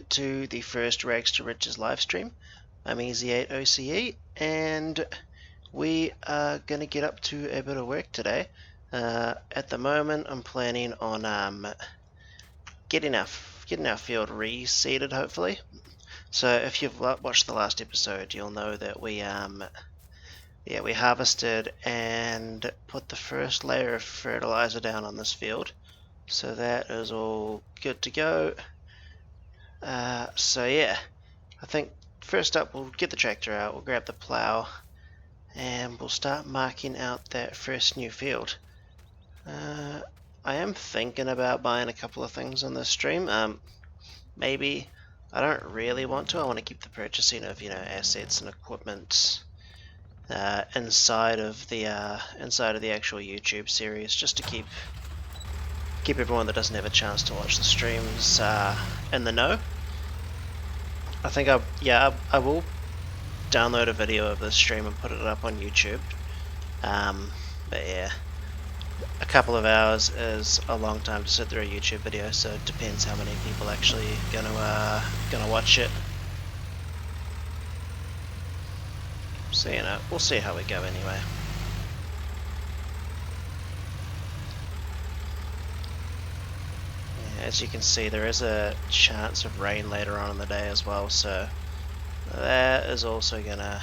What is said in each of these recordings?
to the first Rags to Riches livestream. I'm Easy8OCE, and we are going to get up to a bit of work today. At the moment, I'm planning on getting our field reseeded, hopefully. So if you've watched the last episode, you'll know that we harvested and put the first layer of fertilizer down on this field. So that is all good to go. So yeah, I think first up we'll get the tractor out, we'll grab the plow, and we'll start marking out that first new field. I am thinking about buying a couple of things on this stream. Maybe I don't really want to. I want to keep the purchasing of assets and equipment inside of the actual YouTube series, just to keep everyone that doesn't have a chance to watch the streams in the know. I think I will download a video of this stream and put it up on YouTube. But yeah, a couple of hours is a long time to sit through a YouTube video, so it depends how many people actually gonna watch it. So we'll see how we go anyway. As you can see, there is a chance of rain later on in the day as well, so that is also gonna...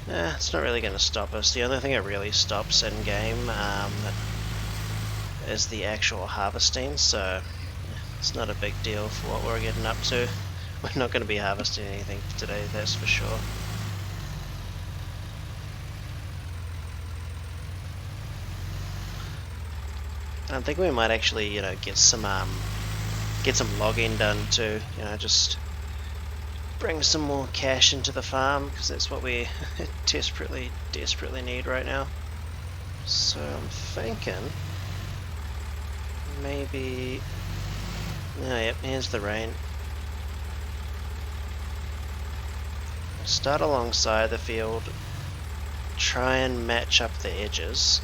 it's not really gonna stop us. The only thing that really stops in game is the actual harvesting, so it's not a big deal for what we're getting up to. We're not going to be harvesting anything today, that's for sure. I think we might actually, get some logging done too. Just bring some more cash into the farm, because that's what we desperately need right now. So I'm thinking maybe. Oh, yep, here's the rain. Start alongside the field. Try and match up the edges.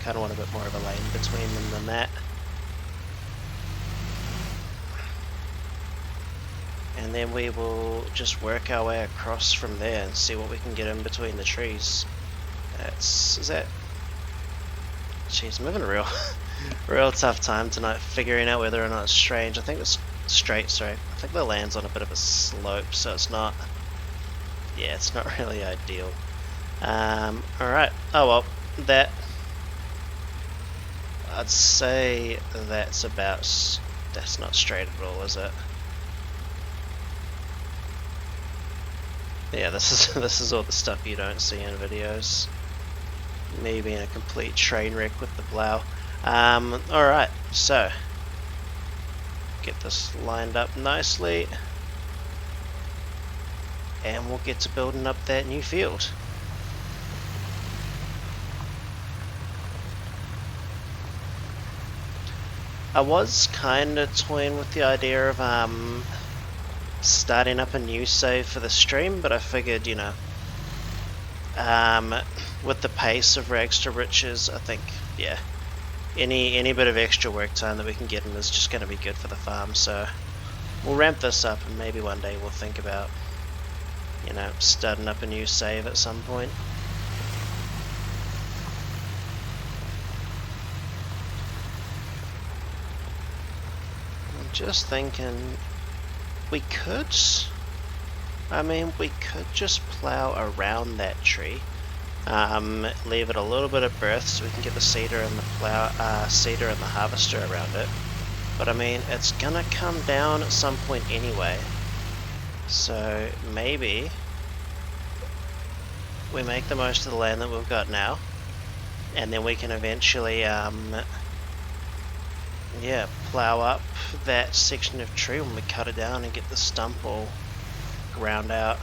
Kind of want a bit more of a lane between them than that. And then we will just work our way across from there and see what we can get in between the trees. Jeez, I'm having a real tough time tonight figuring out whether or not it's strange. I think it's straight, sorry. I think the land's on a bit of a slope, so it's not... Yeah, it's not really ideal. Alright, oh well, I'd say that's not straight at all, is it? Yeah, this is all the stuff you don't see in videos. Me being a complete train wreck with the plow. Alright, so get this lined up nicely, and we'll get to building up that new field. I was kind of toying with the idea of starting up a new save for the stream, but I figured, with the pace of Rags to Riches, I think, yeah, any bit of extra work time that we can get in is just going to be good for the farm. So we'll ramp this up, and maybe one day we'll think about, starting up a new save at some point. Just thinking, we could just plow around that tree, leave it a little bit of berth so we can get the seeder and the harvester around it. But it's gonna come down at some point anyway, so maybe we make the most of the land that we've got now, and then we can eventually plow up that section of tree when we cut it down and get the stump all ground out.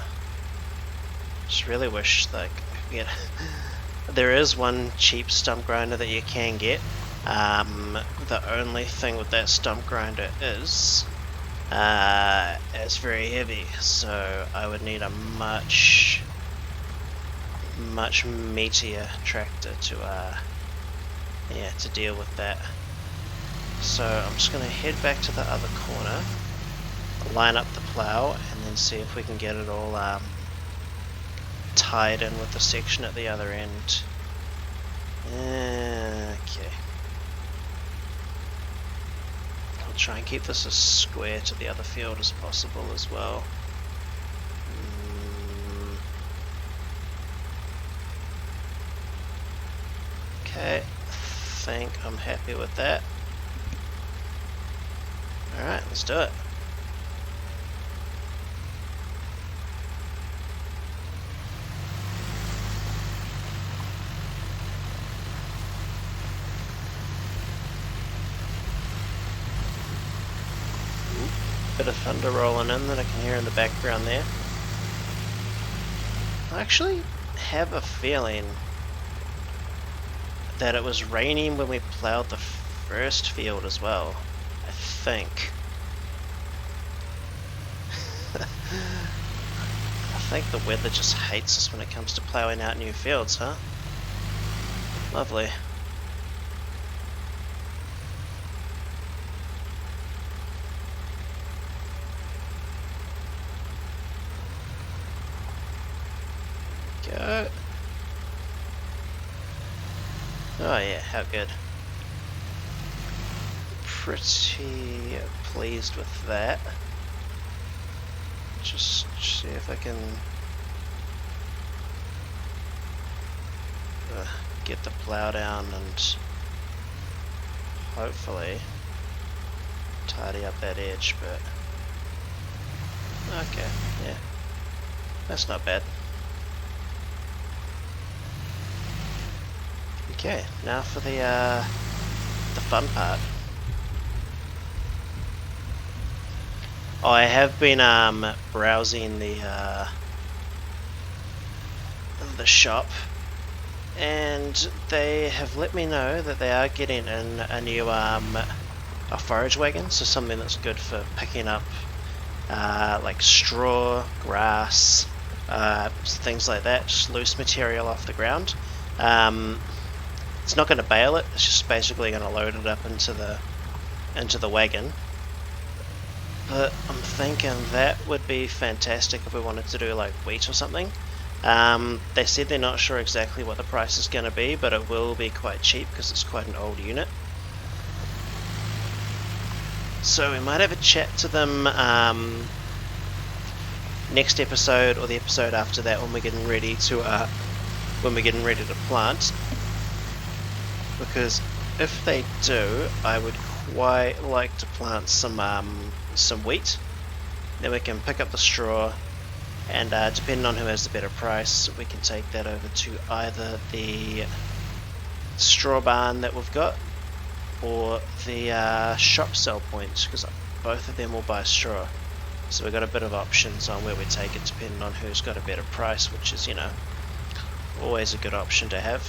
Just really wish, there is one cheap stump grinder that you can get. The only thing with that stump grinder is it's very heavy, so I would need a much meatier tractor to deal with that. So I'm just going to head back to the other corner line up the plow and then see if we can get it all tied in with the section at the other end. Okay. I'll try and keep this as square to the other field as possible as well. Okay, I think I'm happy with that. Alright, let's do it. Bit of thunder rolling in that I can hear in the background there. I actually have a feeling that it was raining when we ploughed the first field as well. I think. I think the weather just hates us when it comes to ploughing out new fields, huh? Lovely. Go. Oh yeah, how good. Pretty pleased with that. Just see if I can get the plow down and hopefully tidy up that edge, but okay, yeah, that's not bad. Okay, now for the fun part. Oh, I have been browsing the shop, and they have let me know that they are getting in a new a forage wagon, so something that's good for picking up like straw, grass, things like that, just loose material off the ground. It's not going to bale it, it's just basically going to load it up into the wagon. But I'm thinking that would be fantastic if we wanted to do like wheat or something. They said they're not sure exactly what the price is going to be, but it will be quite cheap because it's quite an old unit. So we might have a chat to them next episode or the episode after that when we're getting ready to plant. Because if they do, I would quite like to plant some wheat. Then we can pick up the straw, and depending on who has the better price, we can take that over to either the straw barn that we've got or the shop sell points, because both of them will buy straw. So we've got a bit of options on where we take it depending on who's got a better price, which is, you know, always a good option to have.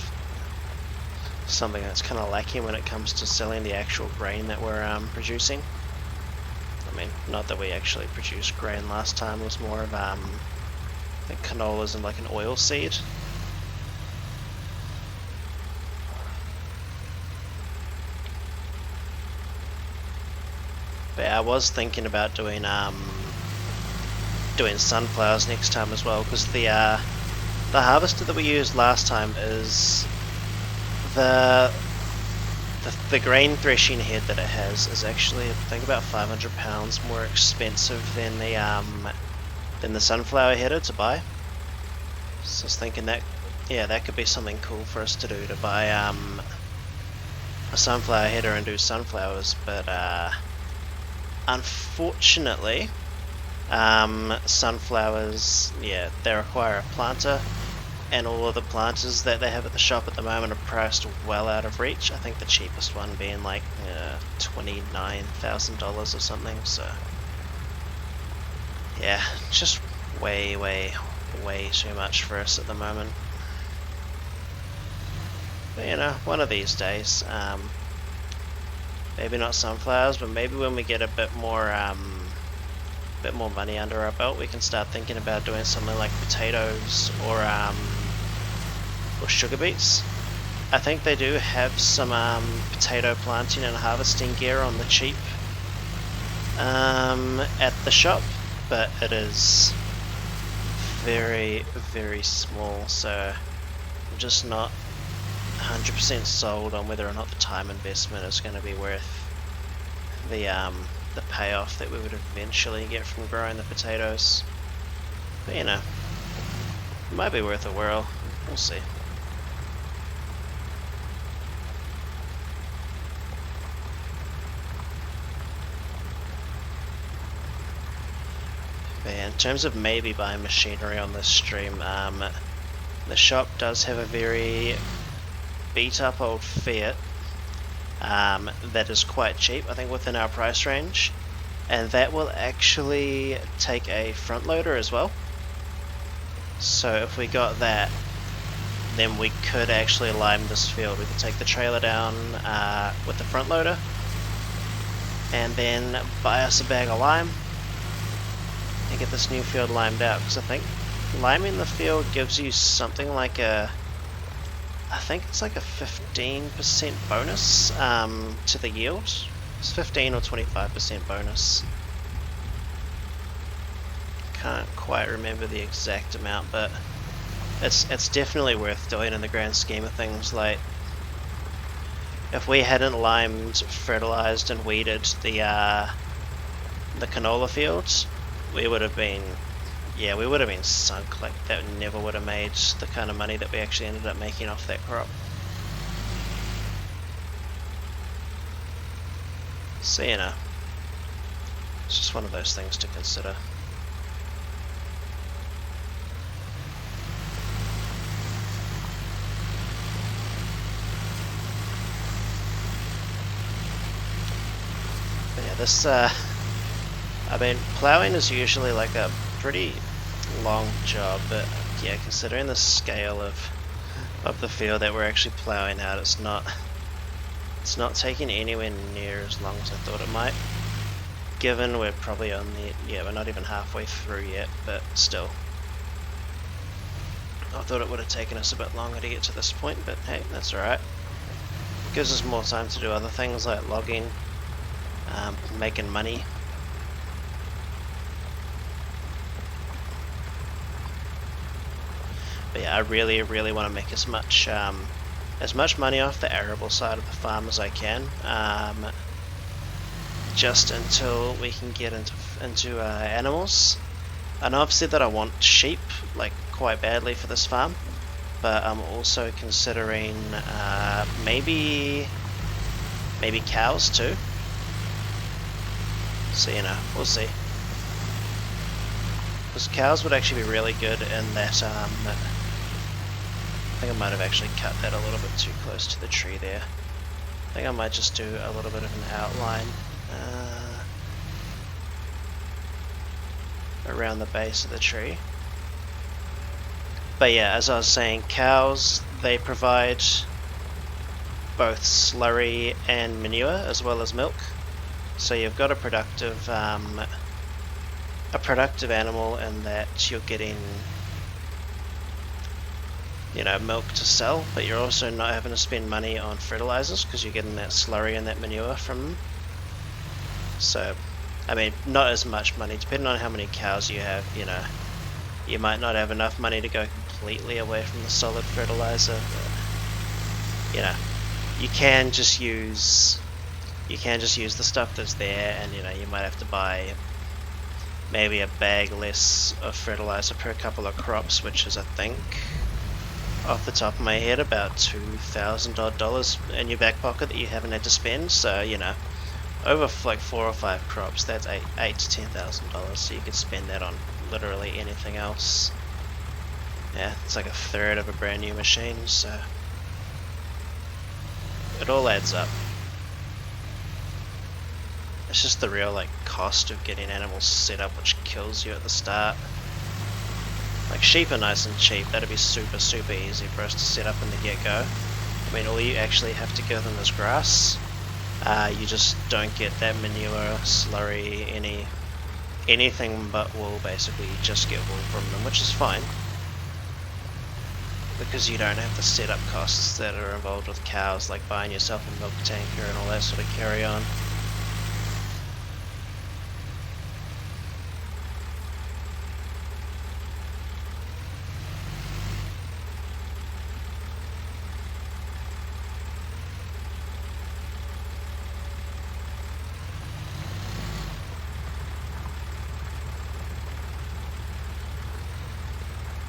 Something that's kind of lacking when it comes to selling the actual grain that we're producing. I mean, not that we actually produced grain last time, it was more of I think canolas and like an oil seed. But yeah, I was thinking about doing sunflowers next time as well, because the harvester that we used last time is the grain threshing head that it has is actually, I think, about £500 more expensive than the sunflower header to buy. So I was thinking that, yeah, that could be something cool for us to do, to buy a sunflower header and do sunflowers. But unfortunately, sunflowers, yeah, they require a planter. And all of the planters that they have at the shop at the moment are priced well out of reach. I think the cheapest one being like $29,000 or something. So yeah, just way too much for us at the moment. But you know, one of these days, maybe not sunflowers, but maybe when we get a bit more money under our belt, we can start thinking about doing something like potatoes or sugar beets. I think they do have some potato planting and harvesting gear on the cheap at the shop, but it is very, very small, so I'm just not 100% sold on whether or not the time investment is going to be worth the payoff that we would eventually get from growing the potatoes. But you know, it might be worth a whirl. We'll see. But yeah, in terms of maybe buying machinery on this stream, the shop does have a very beat up old Fiat that is quite cheap, I think within our price range, and that will actually take a front loader as well. So if we got that, then we could actually lime this field. We could take the trailer down with the front loader and then buy us a bag of lime and get this new field limed out, because I think liming the field gives you something like I think it's like a 15% bonus to the yield. It's 15 or 25% bonus. Can't quite remember the exact amount, but it's definitely worth doing in the grand scheme of things. Like, if we hadn't limed, fertilized, and weeded the canola fields, we would have been sunk. Like, that never would have made the kind of money that we actually ended up making off that crop. So you know, it's just one of those things to consider. But yeah, this I mean, ploughing is usually like a pretty long job, but yeah, considering the scale of the field that we're actually ploughing out, it's not taking anywhere near as long as I thought it might, given we're probably only, we're not even halfway through yet, but still. I thought it would have taken us a bit longer to get to this point, but hey, that's alright. It gives us more time to do other things like logging, making money. But yeah, I really want to make as much money off the arable side of the farm as I can, just until we can get into animals. I know I've said that I want sheep like quite badly for this farm, but I'm also considering maybe cows too. So you know, we'll see. Because cows would actually be really good in that. I think I might have actually cut that a little bit too close to the tree there. I think I might just do a little bit of an outline around the base of the tree. But yeah, as I was saying, cows, they provide both slurry and manure as well as milk. So you've got a productive animal in that you're getting, you know, milk to sell, but you're also not having to spend money on fertilizers because you're getting that slurry and that manure from them. So, I mean, not as much money, depending on how many cows you have. You know, you might not have enough money to go completely away from the solid fertilizer, but, you know, you can just use the stuff that's there, and you know, you might have to buy maybe a bag less of fertilizer per couple of crops, which is, I think, off the top of my head, about $2,000 odd in your back pocket that you haven't had to spend. So you know, over like 4 or 5 crops, that's $8,000 to $10,000. So you could spend that on literally anything else. Yeah, it's like a third of a brand new machine, so it all adds up. It's just the real like cost of getting animals set up which kills you at the start. Like, sheep are nice and cheap, that'd be super easy for us to set up in the get-go. I mean, all you actually have to give them is grass. You just don't get that manure, slurry, anything but wool, basically. You just get wool from them, which is fine, because you don't have the setup costs that are involved with cows, like buying yourself a milk tanker and all that sort of carry on.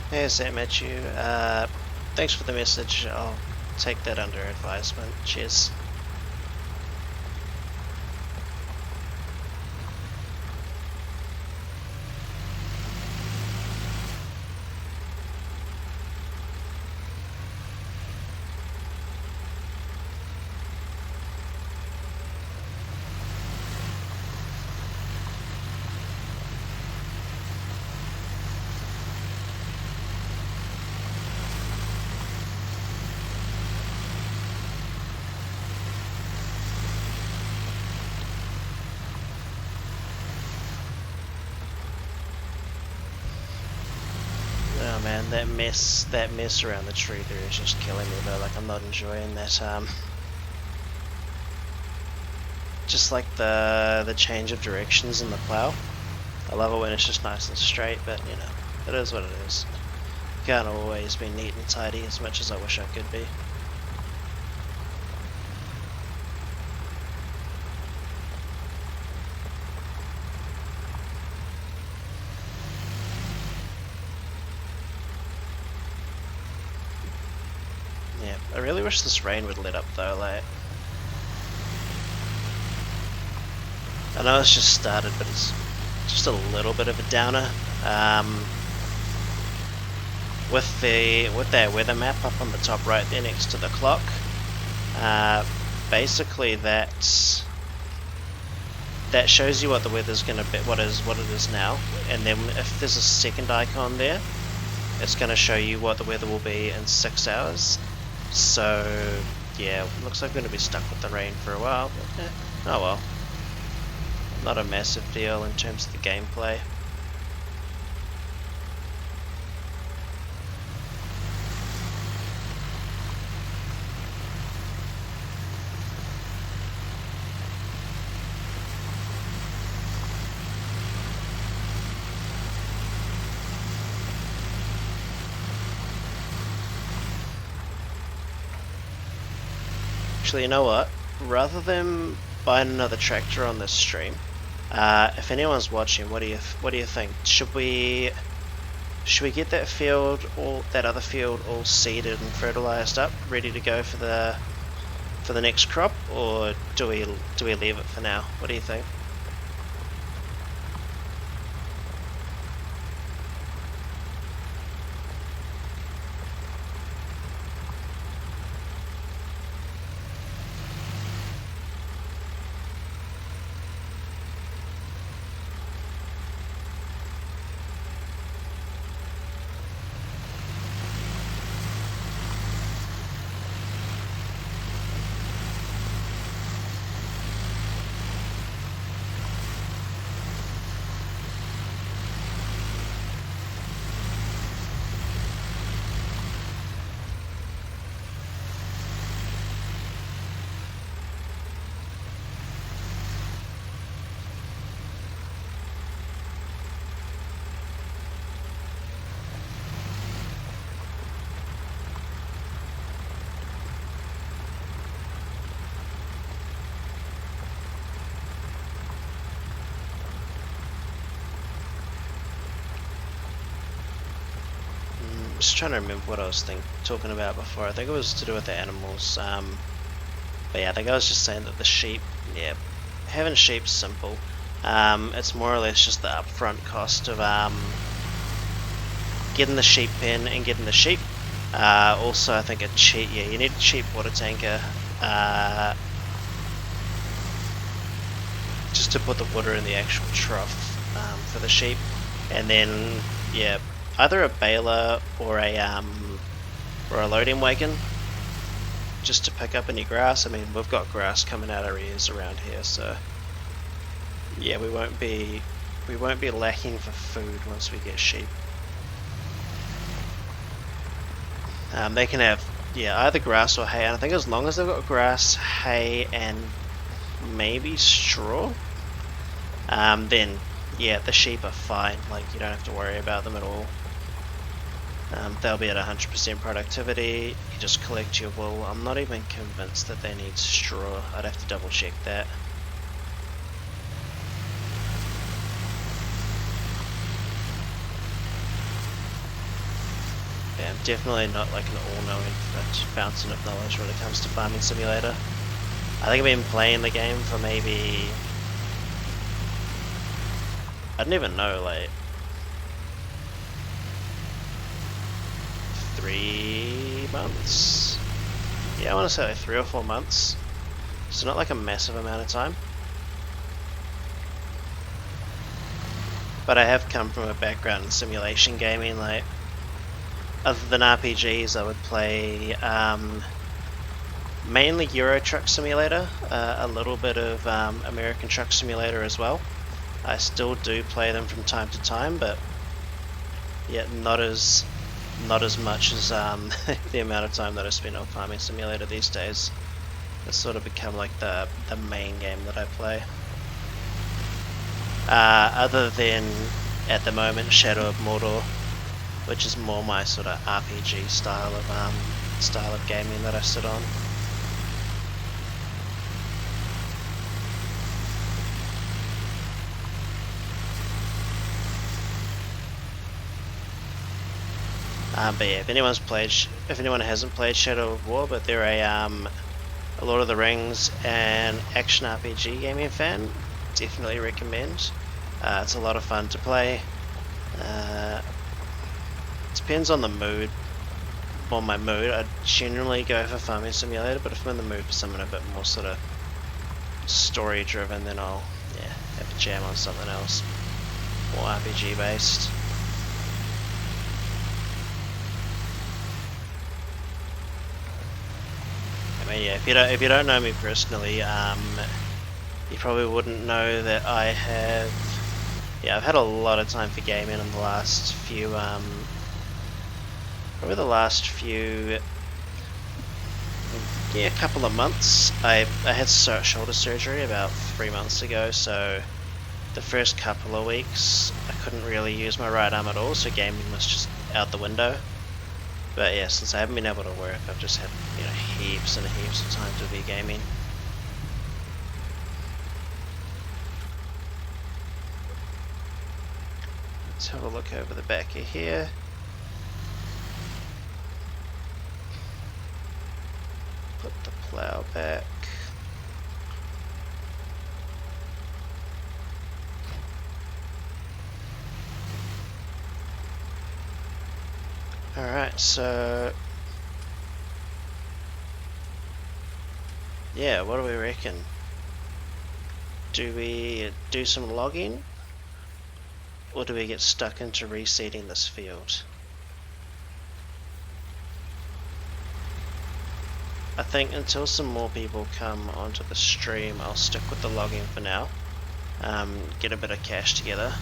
Hey Sam, met you. Thanks for the message. I'll take that under advisement. Cheers. Oh man, that mess around the tree there is just killing me though. Like I'm not enjoying that. Just like the change of directions in the plow. I love it when it's just nice and straight, but you know, it is what it is. Can't always be neat and tidy as much as I wish I could be. Yeah, I really wish this rain would let up though, like I know it's just started, but it's just a little bit of a downer. With that weather map up on the top right there next to the clock, basically that shows you what the weather's gonna be, what it is now, and then if there's a second icon there, it's gonna show you what the weather will be in 6 hours. So yeah, looks like we're gonna be stuck with the rain for a while, but oh well. Not a massive deal in terms of the gameplay. Actually, you know what? Rather than buying another tractor on this stream, if anyone's watching, what do you think? Should we get that field, or that other field, all seeded and fertilized up, ready to go for the next crop, or do we leave it for now? What do you think? Just trying to remember what I was talking about before. I think it was to do with the animals. But yeah, I think I was just saying that the sheep, yeah, having sheep's simple. It's more or less just the upfront cost of getting the sheep pen and getting the sheep. Also, I think you need a cheap water tanker just to put the water in the actual trough for the sheep, and then yeah, either a baler or a loading wagon just to pick up any grass. I mean, we've got grass coming out our ears around here, so yeah, we won't be lacking for food once we get sheep. They can have either grass or hay, and I think as long as they've got grass, hay, and maybe straw, then yeah, the sheep are fine. Like, you don't have to worry about them at all. They'll be at 100% productivity. You just collect your wool. I'm not even convinced that they need straw. I'd have to double check that. I'm definitely not like an all-knowing fountain of knowledge when it comes to Farming Simulator. I think I've been playing the game for maybe... I don't even know, like... 3 months? Yeah, I want to say like 3 or 4 months. So not like a massive amount of time. But I have come from a background in simulation gaming, like... Other than RPGs, I would play mainly Euro Truck Simulator, a little bit of American Truck Simulator as well. I still do play them from time to time, but yet not as much as the amount of time that I spend on Farming Simulator these days. It's sort of become like the main game that I play. Other than at the moment Shadow of Mordor, which is more my sort of RPG style of gaming that I sit on. But yeah, if anyone hasn't played Shadow of War, but they're a Lord of the Rings and action RPG gaming fan, definitely recommend. It's a lot of fun to play. Depends on the mood. On my mood, I generally go for Farming Simulator, but if I'm in the mood for something a bit more sort of story driven, then I'll have a jam on something else, more RPG based. I mean, yeah, if you don't know me personally, you probably wouldn't know that I've had a lot of time for gaming in the last few couple of months. I had shoulder surgery about 3 months ago, so the first couple of weeks I couldn't really use my right arm at all, so gaming was just out the window. But yeah, since I haven't been able to work, I've just had heaps and heaps of time to be gaming. Let's have a look over the back of here. Put the plow back. Alright, so yeah, what do we reckon? Do we do some logging? Or do we get stuck into reseeding this field? I think until some more people come onto the stream, I'll stick with the logging for now. Get a bit of cash together.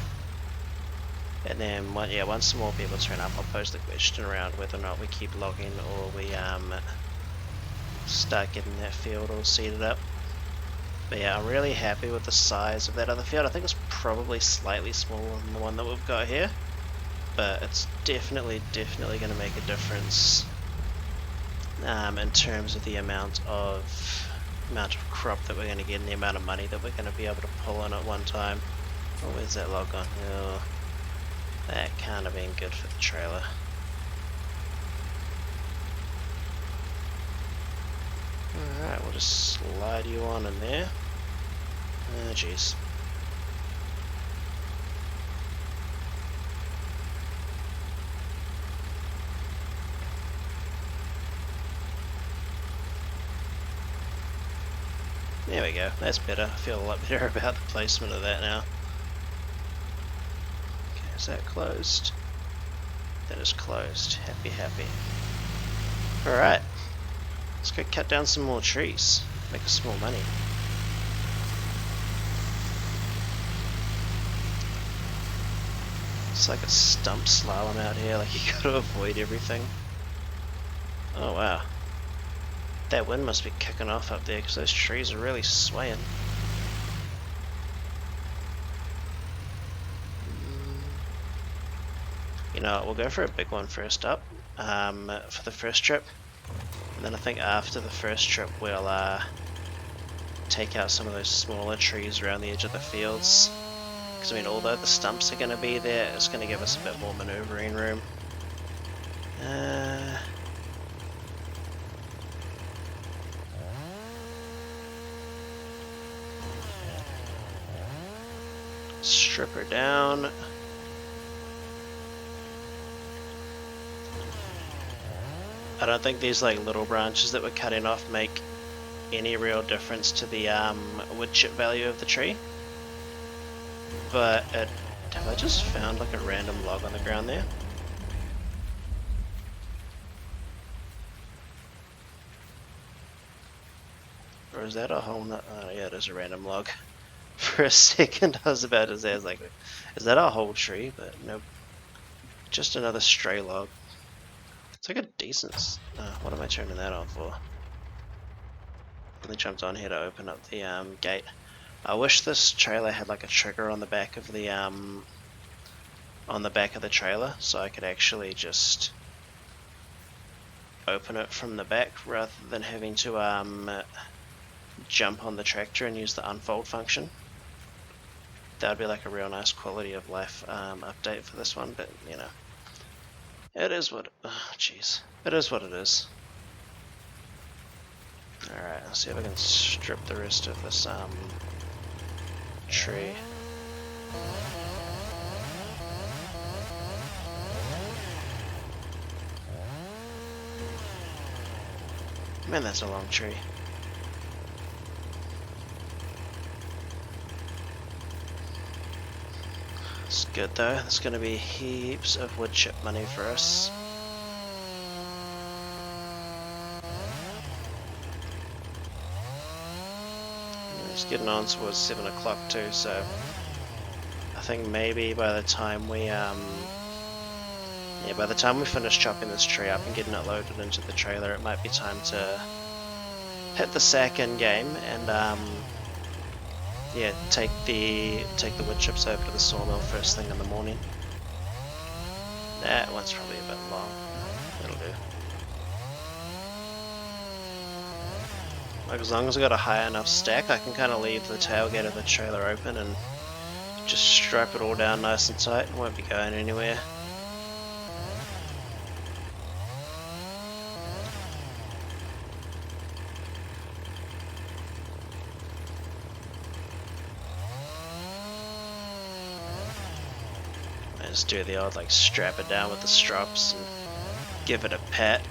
And then, once some more people turn up, I'll pose the question around whether or not we keep logging or we start getting that field all seeded up. But yeah, I'm really happy with the size of that other field. I think it's probably slightly smaller than the one that we've got here, but it's definitely going to make a difference in terms of the amount of crop that we're going to get and the amount of money that we're going to be able to pull in at one time. Oh, where's that log gone? Oh, that can't have been good for the trailer. Alright, we'll just slide you on in there. Oh jeez. There we go, that's better. I feel a lot better about the placement of that now. Okay, is that closed? That is closed. Happy, happy. Alright. Let's go cut down some more trees, make us some more money. It's like a stump slalom out here, like you gotta avoid everything. Oh wow. That wind must be kicking off up there because those trees are really swaying. You know, we'll go for a big one first up for the first trip. And then I think after the first trip we'll take out some of those smaller trees around the edge of the fields. Because I mean, although the stumps are going to be there, it's going to give us a bit more maneuvering room. Strip her down. I don't think these like little branches that we're cutting off make any real difference to the wood chip value of the tree. But have I just found like a random log on the ground there? Or is that a whole nut? Oh yeah, it is a random log. For a second I was about to say, I was like, is that a whole tree? But nope. Just another stray log. It's like a decent... what am I turning that on for? I jumped on here to open up the gate. I wish this trailer had like a trigger on the back of the trailer, so I could actually just open it from the back rather than having to jump on the tractor and use the unfold function. That would be like a real nice quality of life update for this one, but you know, it is what. Oh jeez, it is what it is. All right, let's see if I can strip the rest of this tree. Man, that's a long tree. It's good though, there's going to be heaps of wood chip money for us. It's getting on towards 7 o'clock too, so I think maybe by the time we finish chopping this tree up and getting it loaded into the trailer, it might be time to hit the sack in game and yeah, take the wood chips over to the sawmill first thing in the morning. That one's probably a bit long. That'll do. Like as long as I got a high enough stack, I can kind of leave the tailgate of the trailer open and just strap it all down nice and tight. It won't be going anywhere. Just do the old like strap it down with the strops and give it a pat.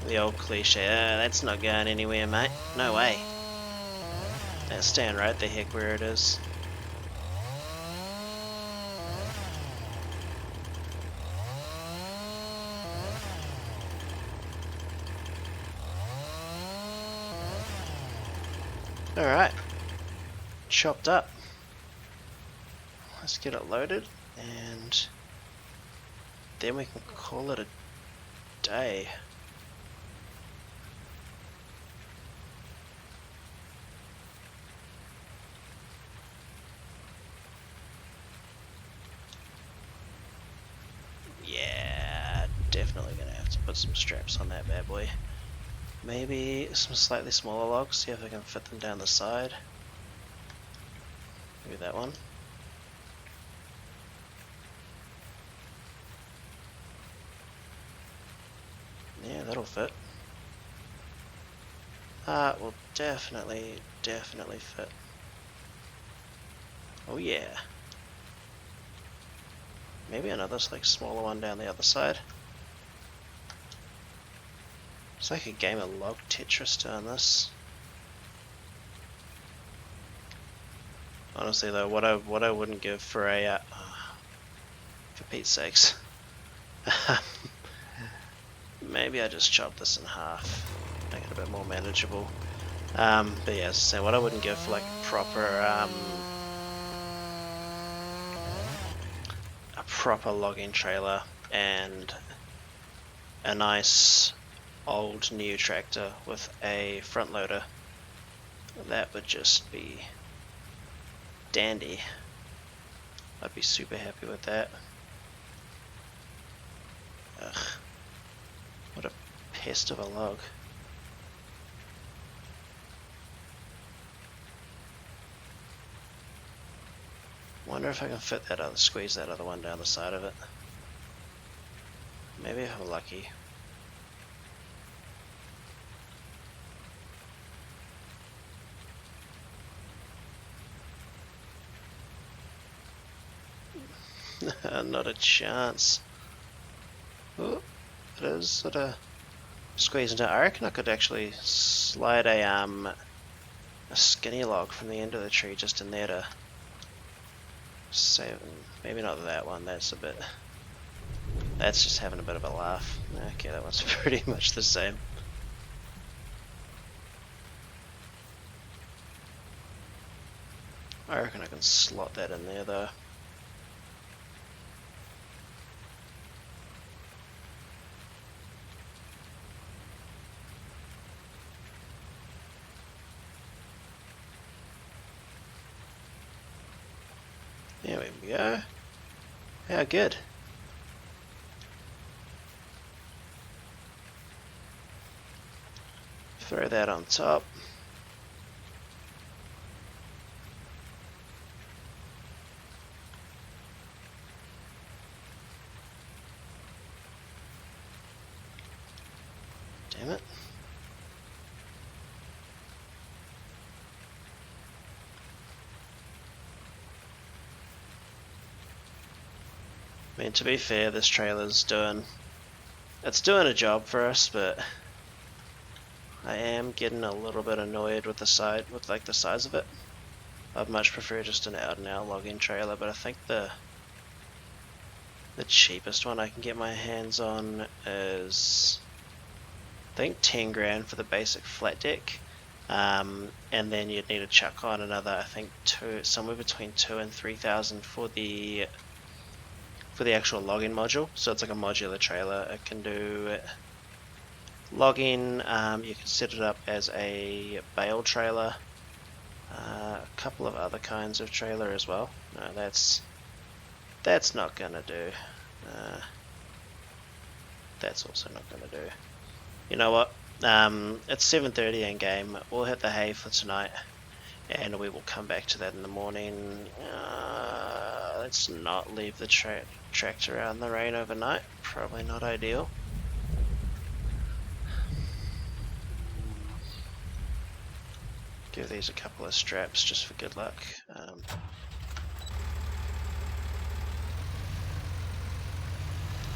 The old cliche, that's not going anywhere, mate. No way. That's staying right the heck where it is. Alright. Chopped up. Let's get it loaded and then we can call it a day. Yeah, definitely gonna have to put some straps on that bad boy. Maybe some slightly smaller logs, see if I can fit them down the side. Maybe that one. Yeah, that'll fit. Will definitely fit. Oh yeah. Maybe another like smaller one down the other side. It's like a game of log Tetris doing this. Honestly though, what I wouldn't give for a for Pete's sakes. Maybe I just chop this in half, make it a bit more manageable. But yeah, so what I wouldn't give for like a proper logging trailer and a nice old new tractor with a front loader, that would just be dandy. I'd be super happy with that. Ugh. What a pest of a log. Wonder if I can fit that other, squeeze that other one down the side of it. maybe if I'm lucky. Not a chance. Oh, it is sort of squeeze into. I reckon I could actually slide a skinny log from the end of the tree just in there to save. Maybe not that one. That's just having a bit of a laugh. Okay, that one's pretty much the same. I reckon I can slot that in there though. There we go. How good. Throw that on top. Damn it. I mean, to be fair, this trailer's doing a job for us, but I am getting a little bit annoyed with the size of it. I'd much prefer just an out and out logging trailer, but I think the cheapest one I can get my hands on is, I think, 10 grand for the basic flat deck, and then you'd need to chuck on another, I think, somewhere between 2,000 and 3,000 for the actual logging module. So it's like a modular trailer. It can do logging. You can set it up as a bale trailer, a couple of other kinds of trailer as well. No, that's not gonna do. That's also not gonna do. You know what? It's 7:30 in game. We'll hit the hay for tonight, and we will come back to that in the morning. Let's not leave the tractor out in the rain overnight. Probably not ideal. Give these a couple of straps just for good luck.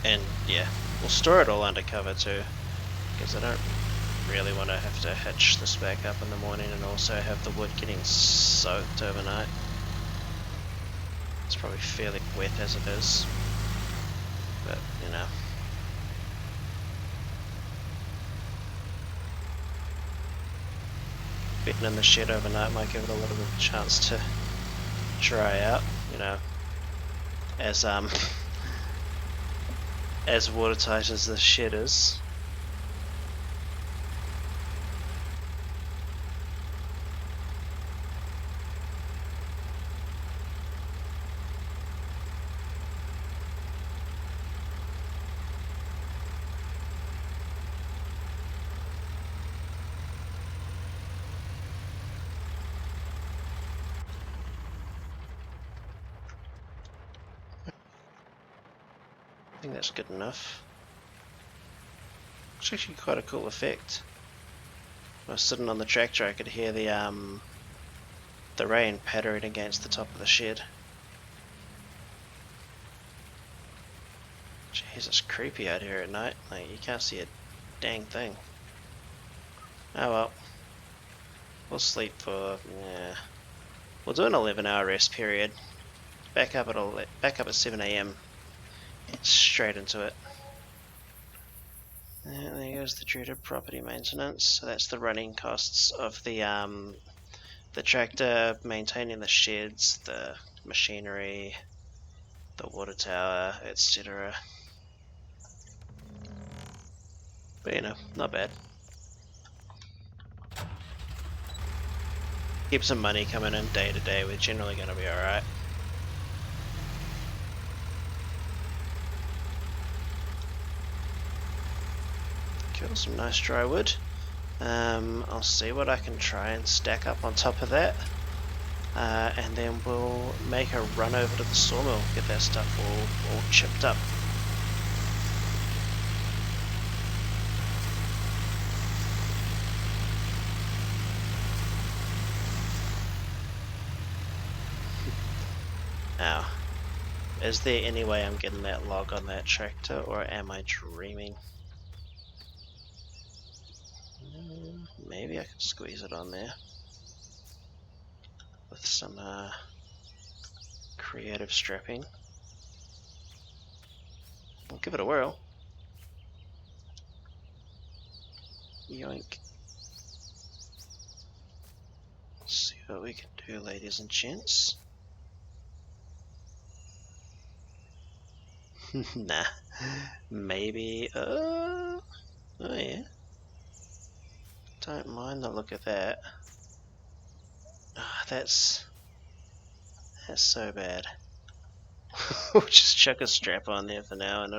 And yeah, we'll store it all under cover too, because I don't really want to have to hitch this back up in the morning and also have the wood getting soaked overnight. It's probably fairly wet as it is, but you know. Being in the shed overnight might give it a little bit of a chance to dry out, you know, as watertight as the shed is. I think that's good enough. It's actually quite a cool effect. When I was sitting on the tractor, I could hear the rain pattering against the top of the shed. Jeez, it's creepy out here at night. Like, you can't see a dang thing. Oh well. We'll sleep for, yeah. We'll do an 11-hour rest period. Back up at 7 AM. Straight into it. And there goes the dreaded property maintenance. So that's the running costs of the tractor, maintaining the sheds, the machinery, the water tower, etc. But you know, not bad. Keep some money coming in day to day. We're generally going to be alright. Kill some nice dry wood. I'll see what I can try and stack up on top of that, and then we'll make a run over to the sawmill, get that stuff all chipped up. Is there any way I'm getting that log on that tractor, or am I dreaming? Maybe I can squeeze it on there with some creative strapping. We'll give it a whirl. Yoink. Let's see what we can do, ladies and gents. Nah. Maybe, oh yeah. Don't mind the look of that. Oh, that's so bad. We'll just chuck a strap on there for now and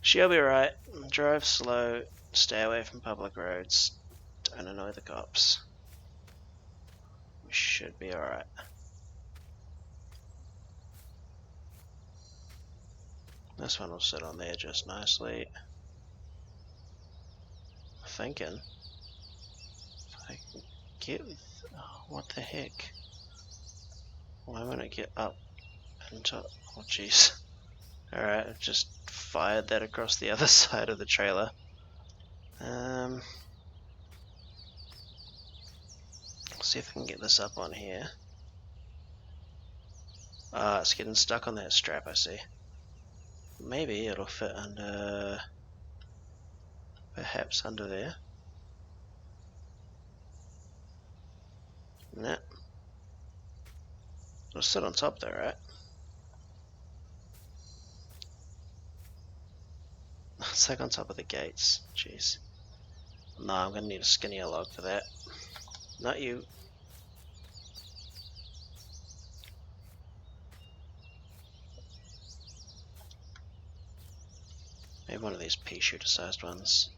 she'll be right. Drive slow, stay away from public roads, don't annoy the cops. We should be alright. This one will sit on there just nicely. Thinking if I can get, oh, what the heck? Why won't it get up into, oh jeez. Alright, I've just fired that across the other side of the trailer. See if I can get this up on here. Ah, it's getting stuck on that strap, I see. Maybe it'll fit under, perhaps under there. Nah. It'll sit on top though, right? It's like on top of the gates. Jeez. No, I'm gonna need a skinnier log for that. Not you. Maybe one of these pea shooter sized ones.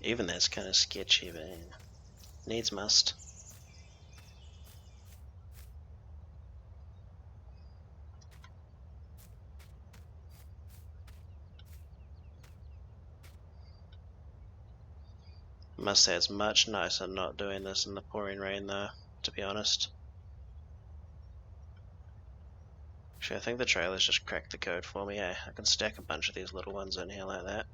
Even that's kind of sketchy, but needs must. Must say it's much nicer not doing this in the pouring rain though, to be honest. Actually, I think the trailer's just cracked the code for me, eh? I can stack a bunch of these little ones in here like that.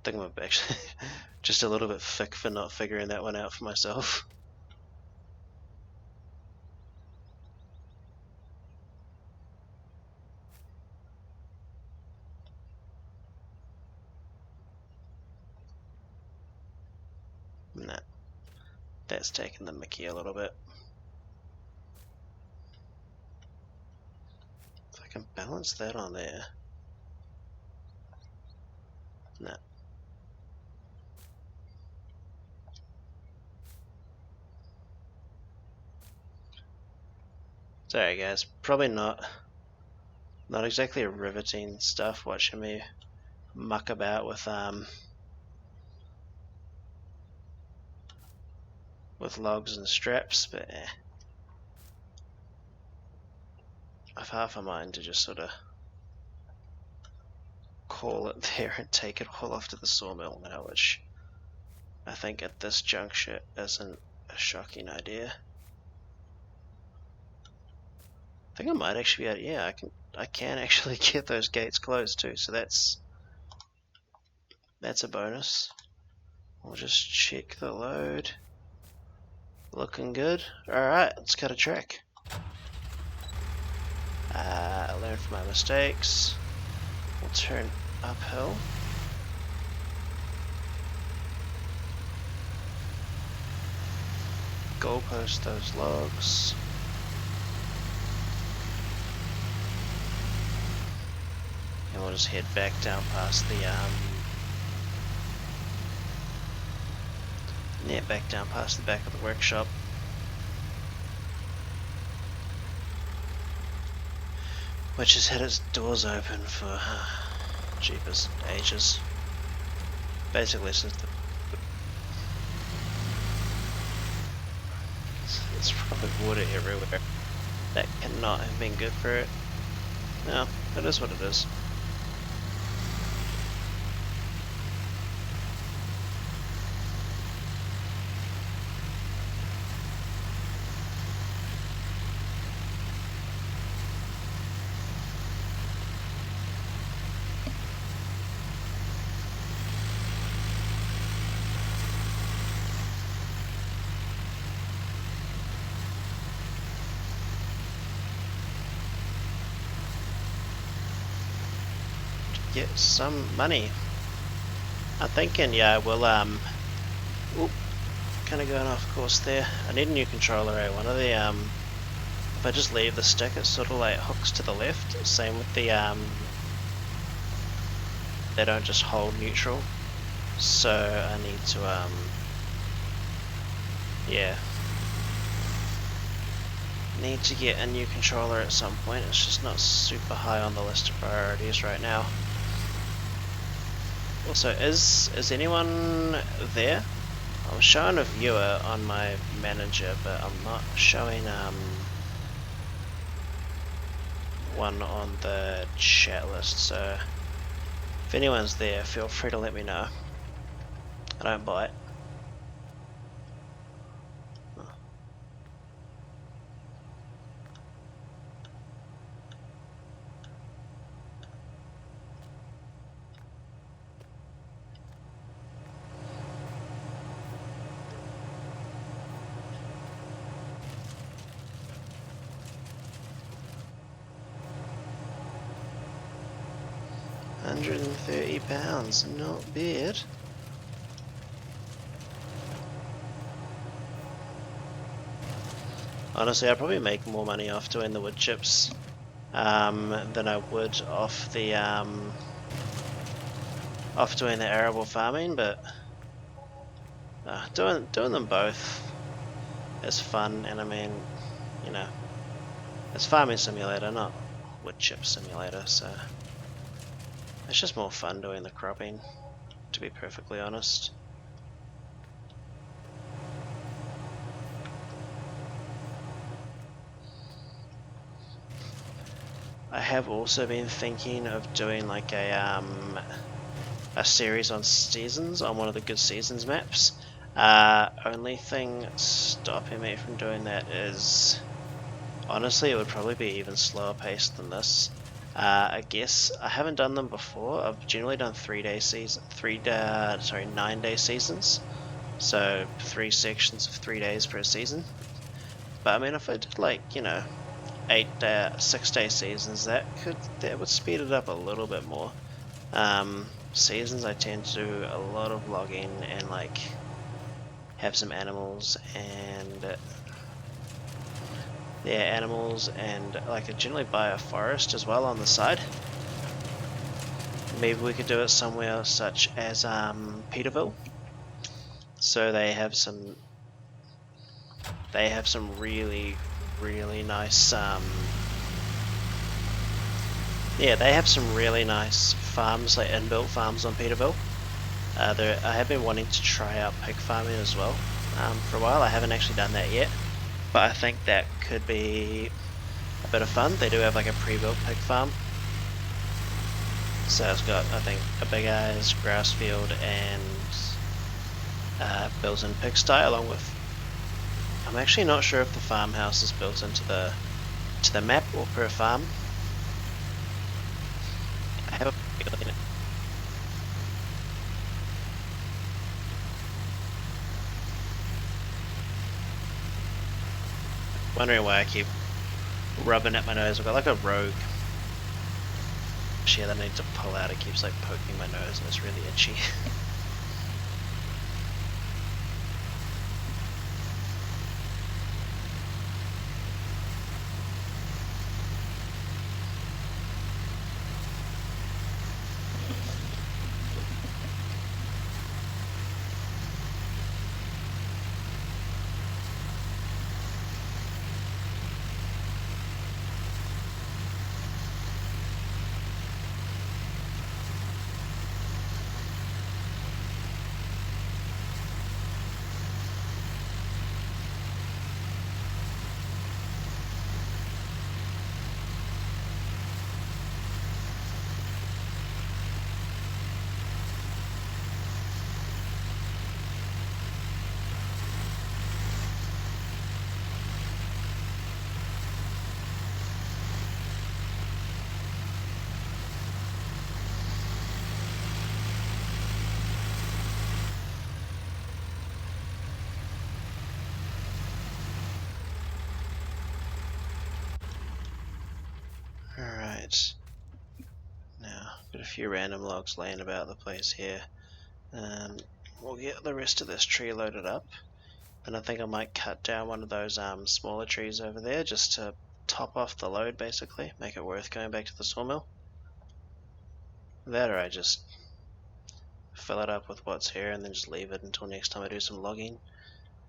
I think I'm actually just a little bit thick for not figuring that one out for myself. Nah, that's taking the mickey a little bit. If I can balance that on there. Nah. Sorry guys, probably not exactly riveting stuff watching me muck about with logs and straps, but I've half a mind to just sort of call it there and take it all off to the sawmill now, which I think at this juncture isn't a shocking idea. I think I might actually be able, yeah, I can actually get those gates closed too, so that's a bonus. We'll just check the load. Looking good. Alright, let's cut a track. Learn from my mistakes. We'll turn uphill. Goalpost those logs. And we'll just head back down past the back down past the back of the workshop. Which has had its doors open for jeepers, ages. basically since there's probably water everywhere. That cannot have been good for it. No, it is what it is. Get some money. I'm thinking, yeah, we'll oop, kind of going off course there. I need a new controller. One of the if I just leave the stick, it sort of like hooks to the left. Same with the they don't just hold neutral. So I need to yeah, need to get a new controller at some point. It's just not super high on the list of priorities right now. Also, is anyone there? I'm showing a viewer on my manager, but I'm not showing one on the chat list, so if anyone's there, feel free to let me know. I don't bite. £130, not bad. Honestly, I'd probably make more money off doing the wood chips than I would off the off doing the arable farming, but doing them both is fun. And I mean, you know, it's farming simulator, not wood chip simulator, so it's just more fun doing the cropping, to be perfectly honest. I have also been thinking of doing like a series on seasons, on one of the good seasons maps. Only thing stopping me from doing that is, honestly, it would probably be even slower paced than this. I guess I haven't done them before. I've generally done 9-day seasons, so 3 sections of 3 days per season. But I mean, if I did like, you know, 6-day seasons, that would speed it up a little bit more. Seasons, I tend to do a lot of logging and like have some animals and like I generally buy a forest as well on the side. Maybe we could do it somewhere such as Peterville. So they have some really nice yeah, they have some really nice farms, like inbuilt farms on Peterville. I have been wanting to try out pig farming as well for a while. I haven't actually done that yet, but I think that could be a bit of fun. They do have like a pre-built pig farm. So it's got, I think, a big ass grass field and built-in pigsty, along with, I'm actually not sure if the farmhouse is built into the map or per farm. I have a feeling. Wondering why I keep rubbing at my nose. I've got like a rogue shit that I need to pull out. It keeps like poking my nose and it's really itchy. Alright. Now, got a few random logs laying about the place here. We'll get the rest of this tree loaded up. And I think I might cut down one of those smaller trees over there just to top off the load basically, make it worth going back to the sawmill. That or I just fill it up with what's here and then just leave it until next time I do some logging.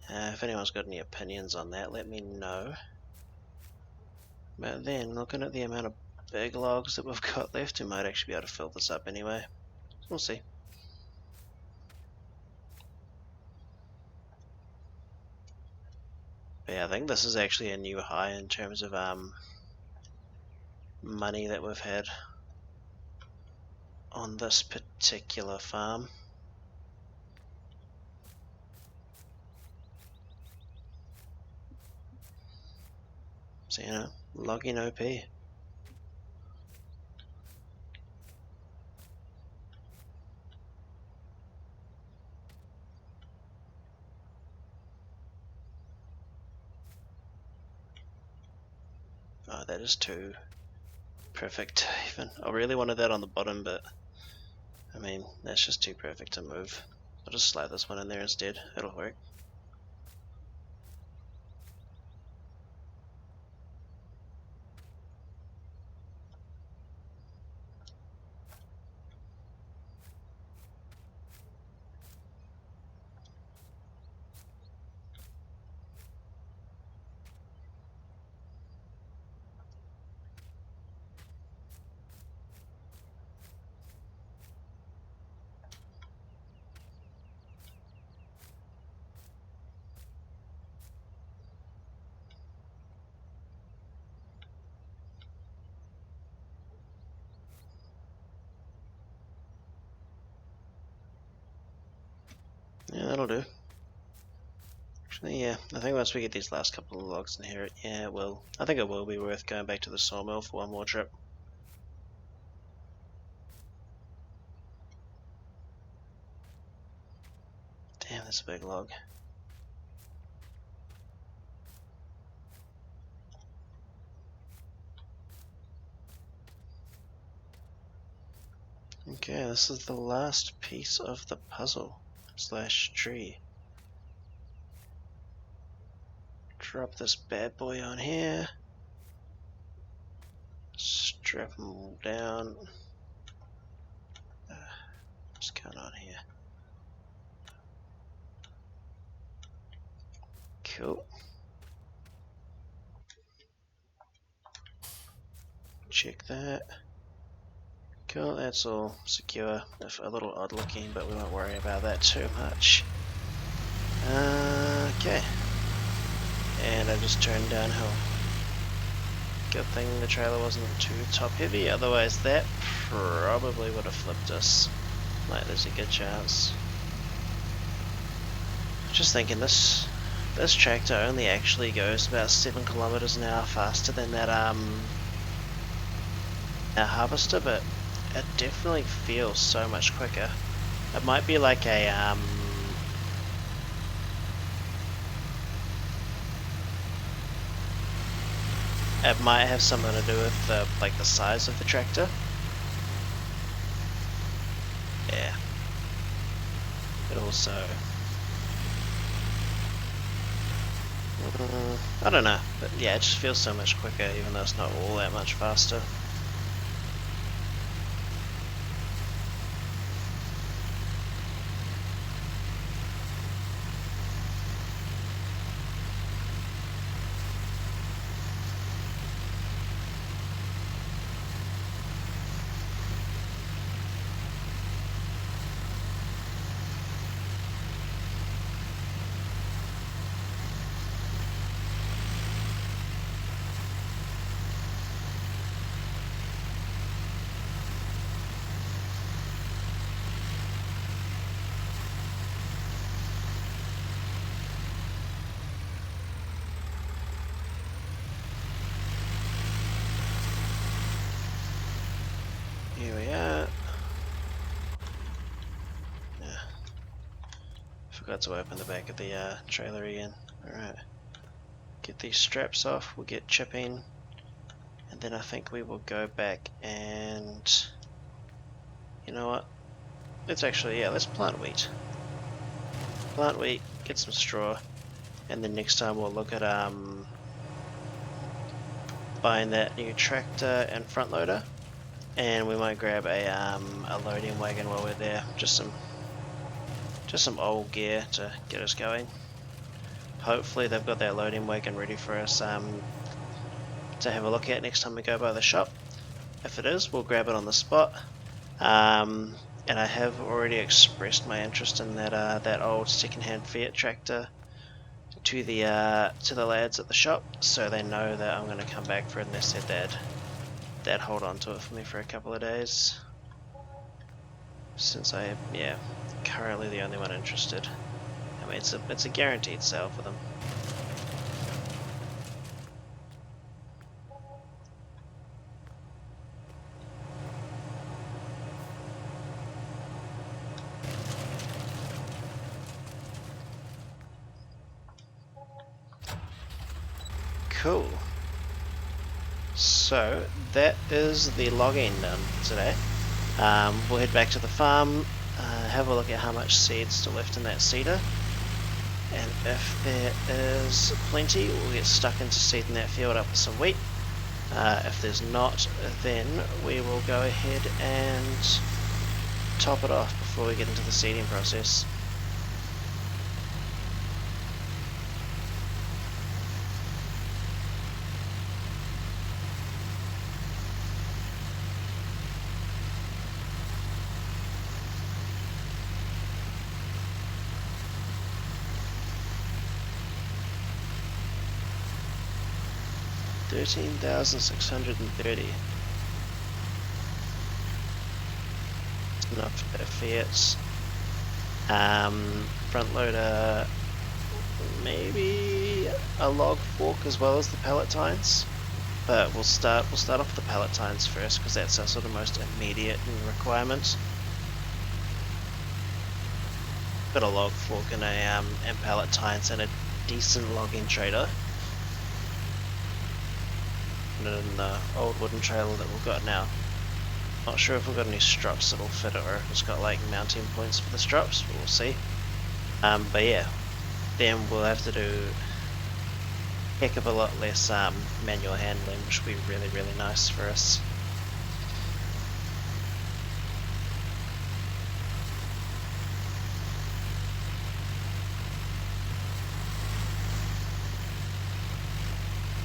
If anyone's got any opinions on that, let me know. But then, looking at the amount of big logs that we've got left, we might actually be able to fill this up anyway. We'll see. But yeah, I think this is actually a new high in terms of money that we've had on this particular farm. So, you know, logging OP. Oh, that is too perfect even. I really wanted that on the bottom, but I mean, that's just too perfect to move. I'll just slide this one in there instead, it'll work. Yeah, that'll do. Actually, yeah, I think once we get these last couple of logs in here, yeah, it will. I think it will be worth going back to the sawmill for one more trip. Damn, that's a big log. Okay, this is the last piece of the puzzle slash tree. Drop this bad boy on here. Strap them all down. What's going on here? Cool. Check that. Cool, that's all secure. If a little odd looking, but we won't worry about that too much. Okay. And I just turned downhill. Good thing the trailer wasn't too top heavy, otherwise that probably would have flipped us. Like, there's a good chance. Just thinking, this tractor only actually goes about 7 kilometers an hour faster than that our harvester, but it definitely feels so much quicker. It might be like a it might have something to do with the size of the tractor. Yeah. But also, I don't know, but yeah, it just feels so much quicker, even though it's not all that much faster. Here we are. Yeah. Forgot to open the back of the trailer again. Alright. Get these straps off, we'll get chipping, And then I think we will go back and, you know what, let's actually, yeah, let's plant wheat. Plant wheat, get some straw, and then next time we'll look at buying that new tractor and front loader, and we might grab a loading wagon while we're there. Just some old gear to get us going. Hopefully they've got that loading wagon ready for us to have a look at next time we go by the shop. If it is, we'll grab it on the spot. And I have already expressed my interest in that old second-hand Fiat tractor to the lads at the shop, so they know that I'm going to come back for it, and they said they'd hold on to it for me for a couple of days, since I am currently the only one interested. I mean, it's a guaranteed sale for them. Cool. So that is the logging done today. We'll head back to the farm, have a look at how much seed's still left in that seeder, and if there is plenty, we'll get stuck into seeding that field up with some wheat. If there's not, then we will go ahead and top it off before we get into the seeding process. $13,630. It's enough for Fiats. Front loader, maybe a log fork as well as the pallet tines. But we'll start off with the pallet tines first, because that's our sort of most immediate requirement. Got a log fork and and pallet tines and a decent logging trailer. In the old wooden trailer that we've got now. Not sure if we've got any strops that'll fit it, or if it's got like mounting points for the strops, but we'll see. But yeah, then we'll have to do a heck of a lot less manual handling, which will be really, really nice for us.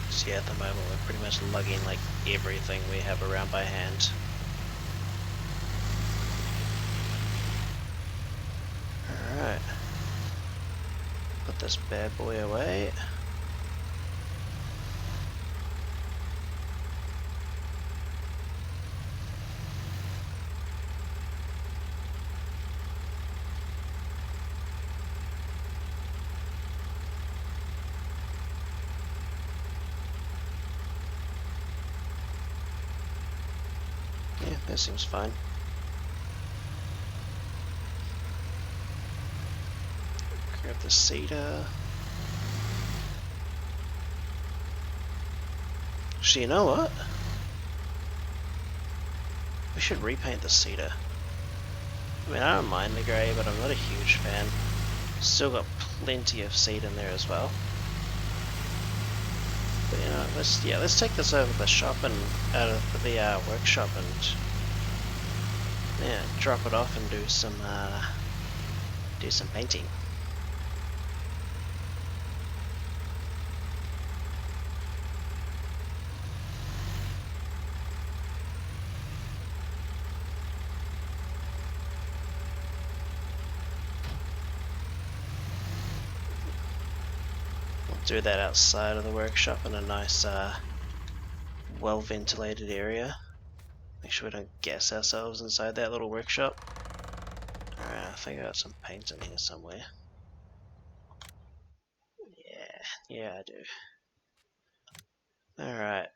So yeah, at the moment we're pretty much lugging like everything we have around by hand. Alright. Put this bad boy away. Yeah, that seems fine. Grab the cedar. Actually, you know what? We should repaint the cedar. I mean, I don't mind the grey, but I'm not a huge fan. Still got plenty of seed in there as well. But you know, let's take this over to the shop and out of the workshop and drop it off and do some painting. Do that outside of the workshop in a nice well ventilated area. Make sure we don't gas ourselves inside that little workshop. Alright, I think I got some paint in here somewhere. Yeah I do. Alright.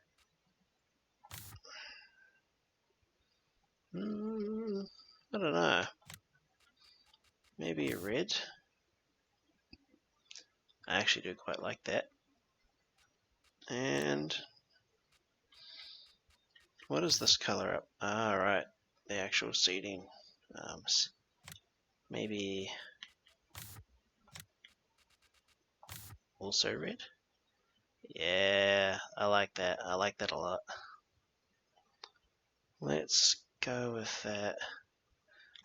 I don't know. Maybe red? I actually do quite like that. And What is this color up? Ah, right, the actual seeding. Maybe also red? Yeah, I like that. I like that a lot. Let's go with that.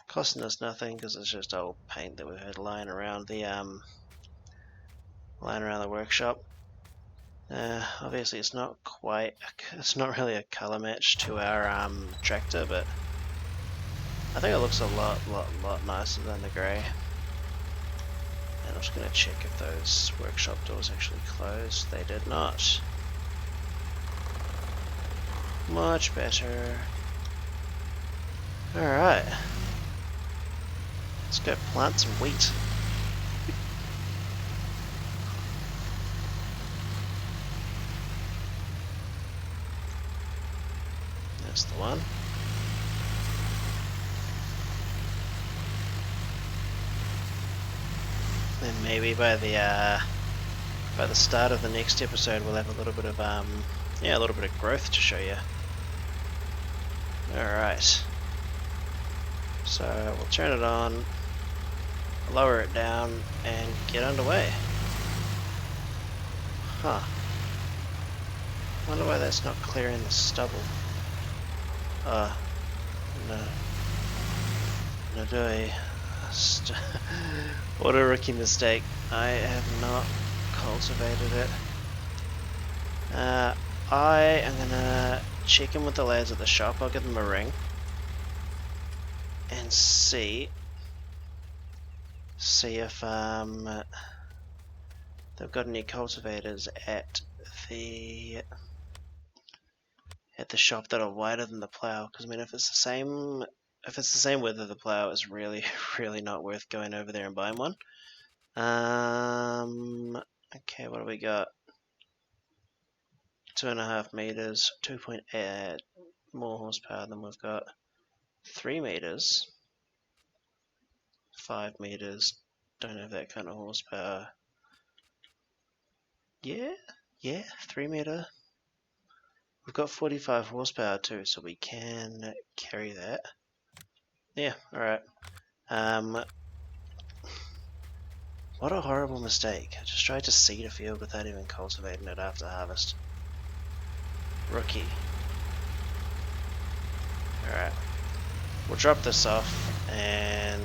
Costing us nothing because it's just old paint that we've had lying around the workshop. Obviously, it's not really a color match to our tractor, but I think it looks a lot nicer than the grey. And I'm just going to check if those workshop doors actually closed. They did not. Much better. Alright. Let's go plant some wheat. That's the one. Then maybe by the start of the next episode we'll have a little bit of growth to show you. Alright. So we'll turn it on, lower it down, and get underway. Huh. Wonder why that's not clearing the stubble. No. No doy. What a rookie mistake. I have not cultivated it. I am gonna check in with the lads at the shop. I'll give them a ring and see if they've got any cultivators at the shop that are wider than the plow. Because I mean, if it's the same width of the plow, it's really not worth going over there and buying one. Okay, what do we got? 2.5 meters, 2.8 more horsepower than we've got. 3 meters, 5 meters. Don't have that kind of horsepower. Yeah, 3 meter. We've got 45 horsepower too, so we can carry that. Yeah, alright. What a horrible mistake. I just tried to seed a field without even cultivating it after harvest. Rookie. Alright. We'll drop this off and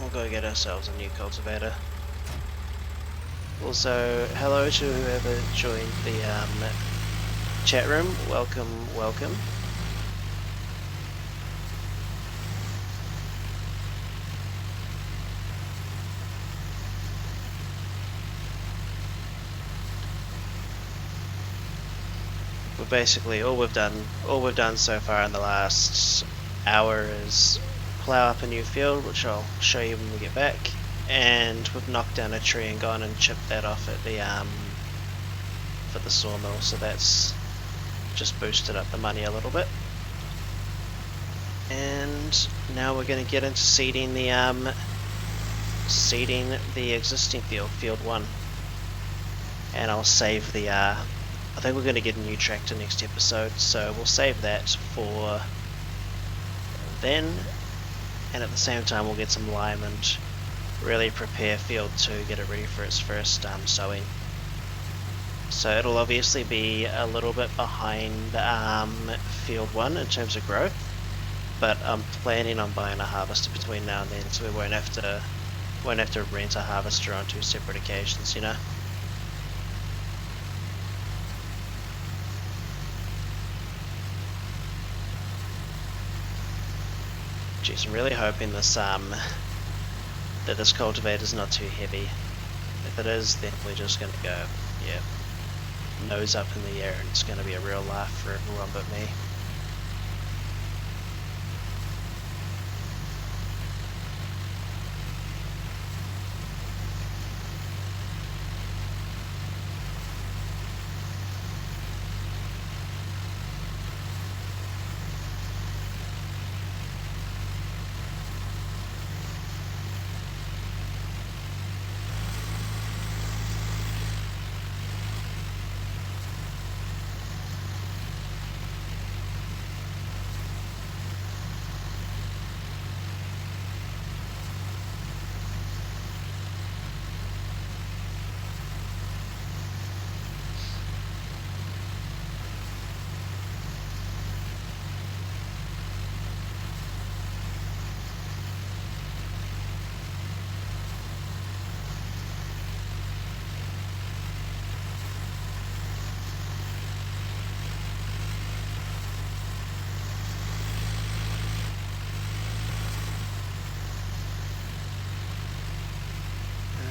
we'll go get ourselves a new cultivator. Also, hello to whoever joined the chat room. Welcome. But basically, all we've done so far in the last hour is plow up a new field, which I'll show you when we get back. And we've knocked down a tree and gone and chipped that off at the for the sawmill, so that's just boosted up the money a little bit. And now we're going to get into seeding the existing field, field 1. And I'll save the I think we're going to get a new tractor next episode, so we'll save that for then. And at the same time, we'll get some lime and really prepare field 2, get it ready for its first sowing. So it'll obviously be a little bit behind field 1 in terms of growth, but I'm planning on buying a harvester between now and then, so we won't have to rent a harvester on 2 separate occasions, you know. Jeez, I'm really hoping this that this cultivator is not too heavy. If it is, then we're just gonna go, yeah, nose up in the air, and it's gonna be a real laugh for everyone but me.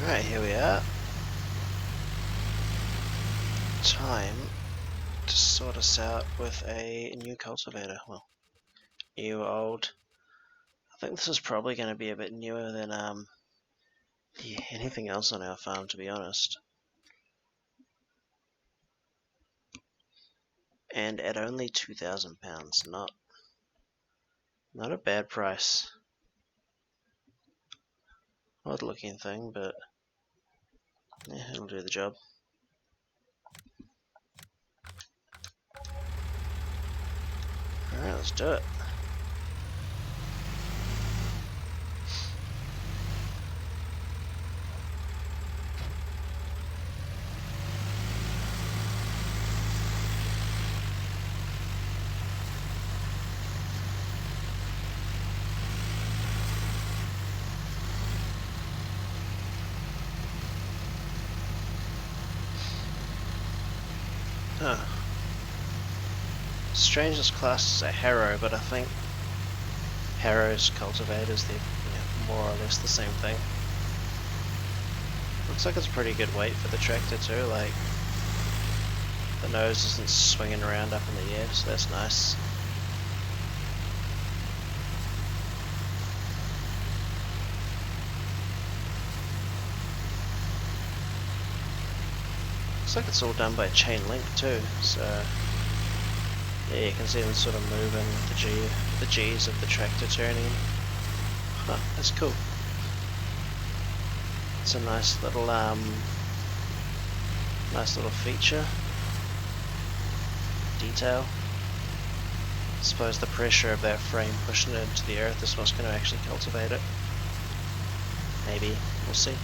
Alright, here we are. Time to sort us out with a new cultivator. Well, new, old. I think this is probably going to be a bit newer than anything else on our farm, to be honest. And at only £2,000, not a bad price. Odd looking thing, but yeah, it'll do the job. Alright, let's do it. Huh. Strange this class is a harrow, but I think harrows, cultivators, they're more or less the same thing. Looks like it's a pretty good weight for the tractor too, like the nose isn't swinging around up in the air, so that's nice. Looks like it's all done by chain link too, so yeah, you can see them sort of moving the G's of the tractor turning. Huh, that's cool. It's a nice little feature. Detail. I suppose the pressure of that frame pushing it into the earth is what's going to actually cultivate it. Maybe, we'll see.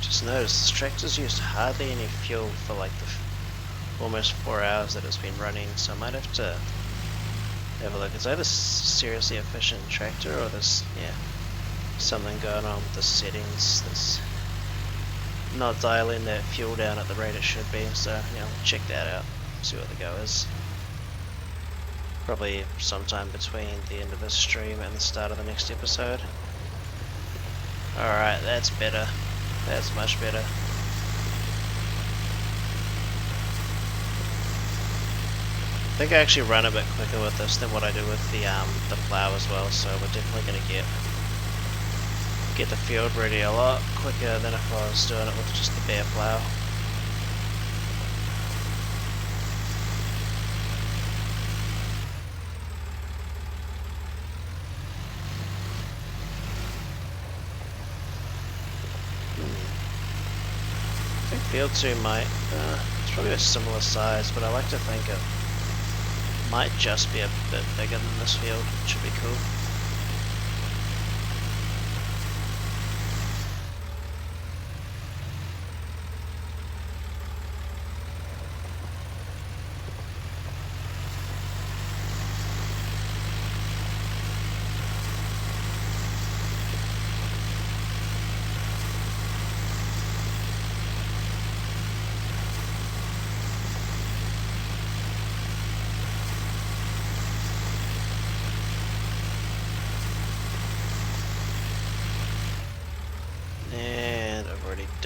Just noticed this tractor's used hardly any fuel for like the almost 4 hours that it's been running, so I might have to have a look. It's either seriously efficient tractor or there's something going on with the settings that's not dialing that fuel down at the rate it should be. So we'll check that out, see what the go is. Probably sometime between the end of this stream and the start of the next episode. Alright, that's better. That's much better. I think I actually run a bit quicker with this than what I do with the plow as well, so we're definitely going to get the field ready a lot quicker than if I was doing it with just the bare plow. I think field 2 might, it's probably a similar size, but I like to think it might just be a bit bigger than this field, which would be cool.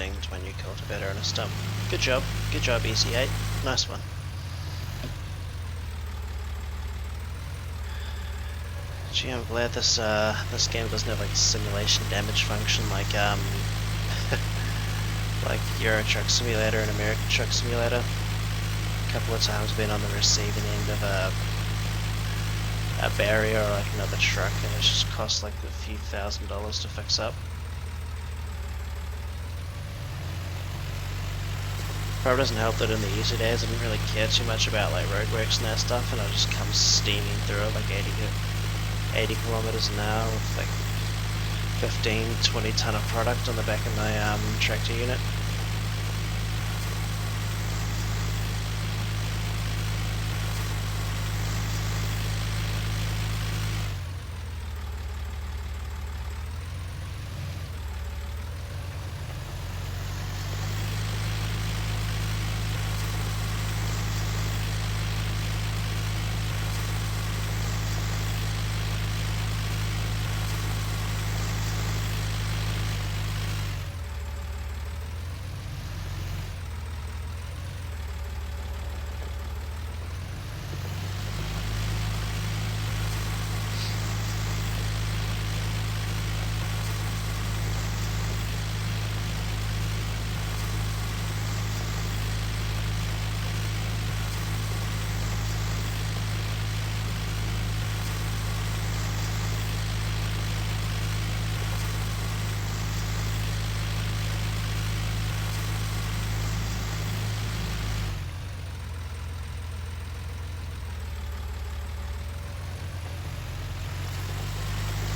connecting to my new cultivator and a stump. Good job, EC8. Nice one. Gee, I'm glad this this game doesn't have like a simulation damage function like like Euro Truck Simulator and American Truck Simulator. A couple of times I've been on the receiving end of a barrier or like another truck, and it just costs like a few $1,000s to fix up. Probably doesn't help that in the easy days I didn't really care too much about like roadworks and that stuff, and I just come steaming through it like 80 kilometers an hour with like 15-20 ton of product on the back of my tractor unit.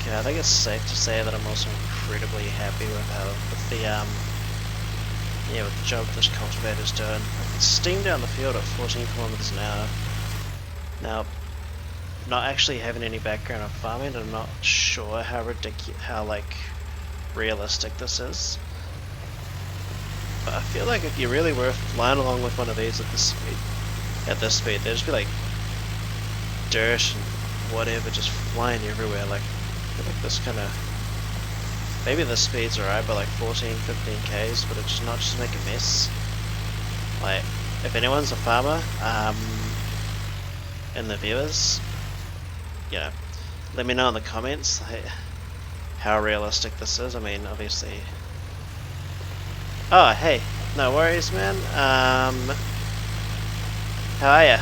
I think it's safe to say that I'm also incredibly happy with the job this cultivator's doing. I can steam down the field at 14 kilometers an hour. Now, not actually having any background of farming, I'm not sure how realistic this is. But I feel like if you really were flying along with one of these at this speed, there'd just be like dirt and whatever just flying everywhere. Like this kind of, maybe the speeds are right, but like 14-15 k's, but it's just not just make a mess. Like, if anyone's a farmer, and the viewers, you know, let me know in the comments how realistic this is. I mean, obviously. Oh, hey, no worries, man. How are ya?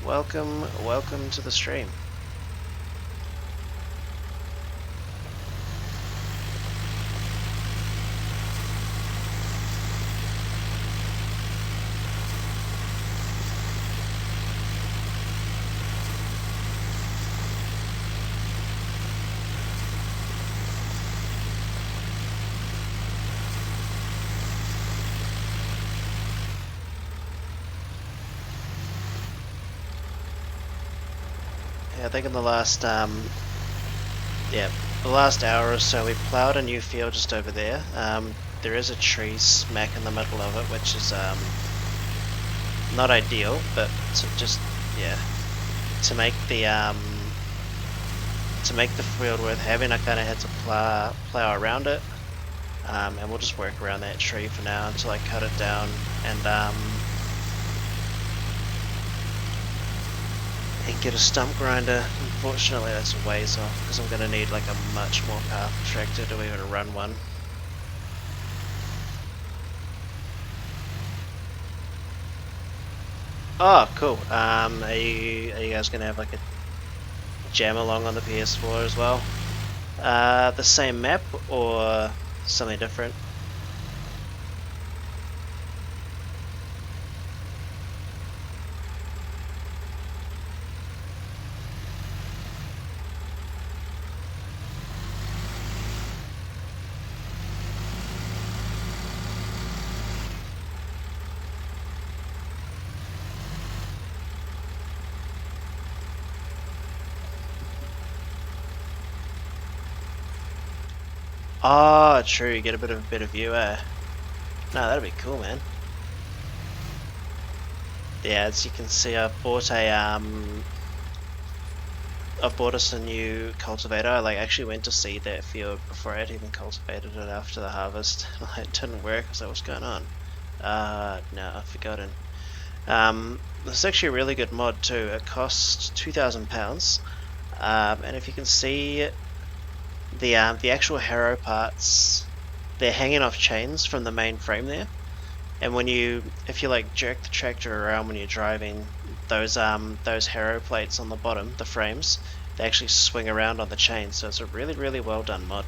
Welcome to the stream. I think in the last the last hour or so we ploughed a new field just over there. There is a tree smack in the middle of it, which is not ideal, but to make the field worth having, I kind of had to plough around it, and we'll just work around that tree for now until I cut it down and get a stump grinder. Unfortunately that's a ways off because I'm going to need like a much more powerful tractor to even run one. Oh, cool. Are you guys going to have like a jam along on the PS4 as well? The same map or something different? Oh, true, you get a better view, No, that'd be cool, man. Yeah, as you can see, I bought a I've bought us a new cultivator. I like actually went to see that field before I'd even cultivated it after the harvest. It didn't work. I was like, what's going on? No, I've forgotten. This is actually a really good mod too. It costs £2,000. And if you can see the actual harrow parts, they're hanging off chains from the main frame there. And if you like jerk the tractor around when you're driving, those harrow plates on the bottom, the frames, they actually swing around on the chain. So it's a really, really well done mod.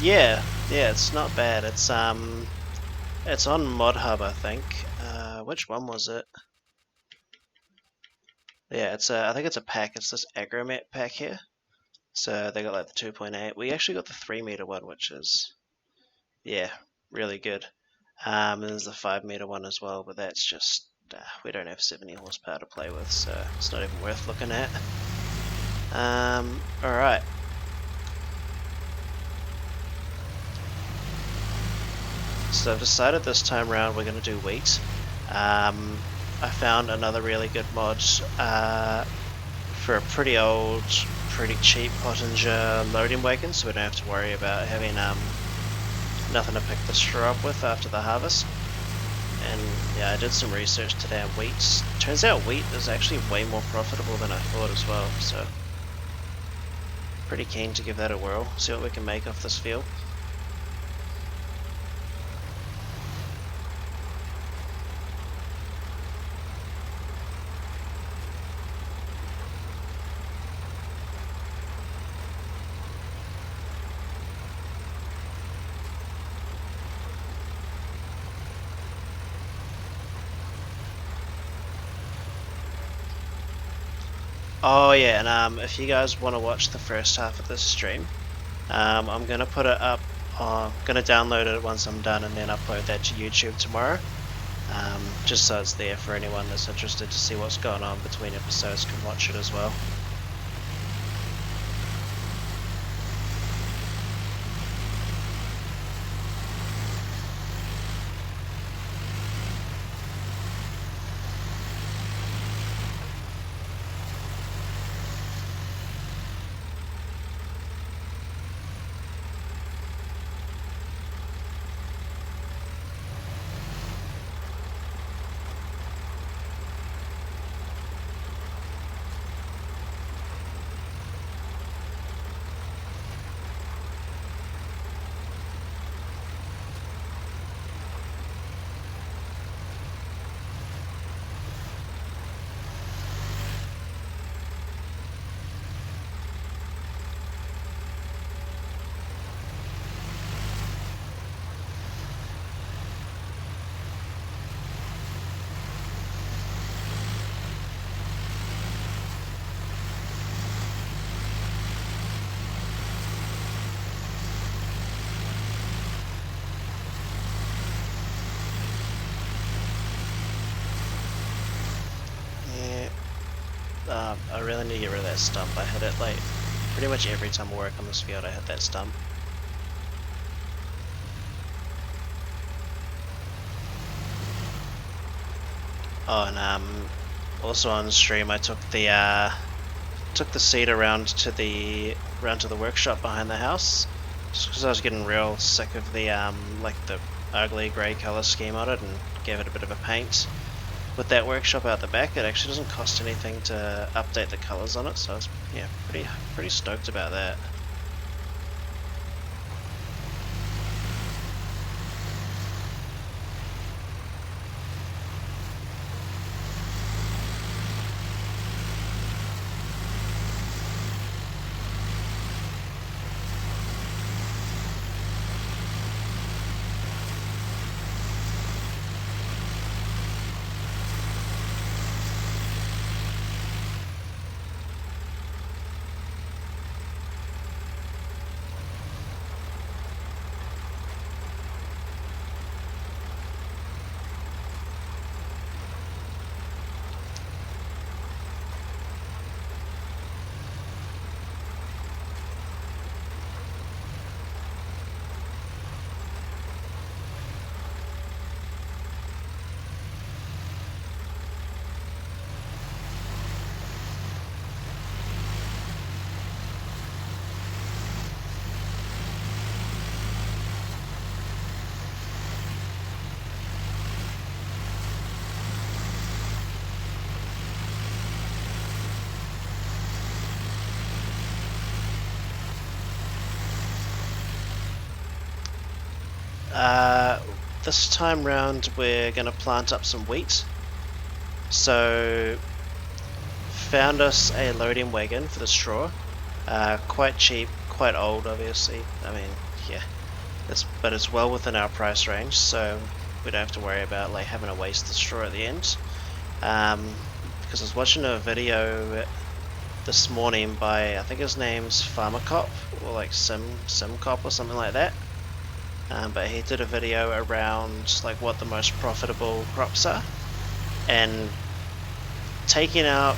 Yeah, it's not bad. It's on Mod Hub, I think. Which one was it? Yeah, I think it's a pack. It's this Agromet pack here. So they got like the 2.8. We actually got the 3-meter one, which is, yeah, really good. And there's the 5-meter one as well, but that's just, we don't have 70 horsepower to play with, so it's not even worth looking at. Alright. So I've decided this time around we're going to do wheat. I found another really good mod for a pretty old, pretty cheap Pottinger loading wagon, so we don't have to worry about having nothing to pick the straw up with after the harvest. And yeah, I did some research today on wheat. Turns out wheat is actually way more profitable than I thought as well, so pretty keen to give that a whirl, see what we can make off this field. Oh yeah, and if you guys want to watch the first half of this stream, I'm gonna put it up. I'm gonna download it once I'm done, and then upload that to YouTube tomorrow. Just so it's there for anyone that's interested to see what's going on between episodes can watch it as well. I really need to get rid of that stump. I hit it like pretty much every time I work on this field. I hit that stump. Oh, and also on stream I took the seed around to the workshop behind the house, just because I was getting real sick of the like the ugly grey colour scheme on it, and gave it a bit of a paint. With that workshop out the back, it actually doesn't cost anything to update the colours on it, so I was pretty stoked about that. This time round we're going to plant up some wheat. So found us a loading wagon for the straw. Quite cheap, quite old obviously. I mean, yeah, but it's well within our price range, so we don't have to worry about like having to waste the straw at the end. Because I was watching a video this morning by, I think his name's FarmerCop, or like SimCop or something like that. But he did a video around like what the most profitable crops are, and taking out,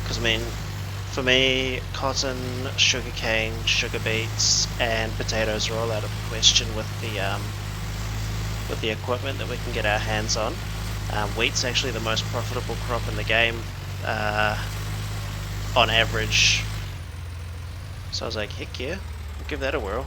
because I mean, for me, cotton, sugarcane, sugar beets, and potatoes are all out of the question with the equipment that we can get our hands on. Wheat's actually the most profitable crop in the game, on average. So I was like, heck yeah, we'll give that a whirl.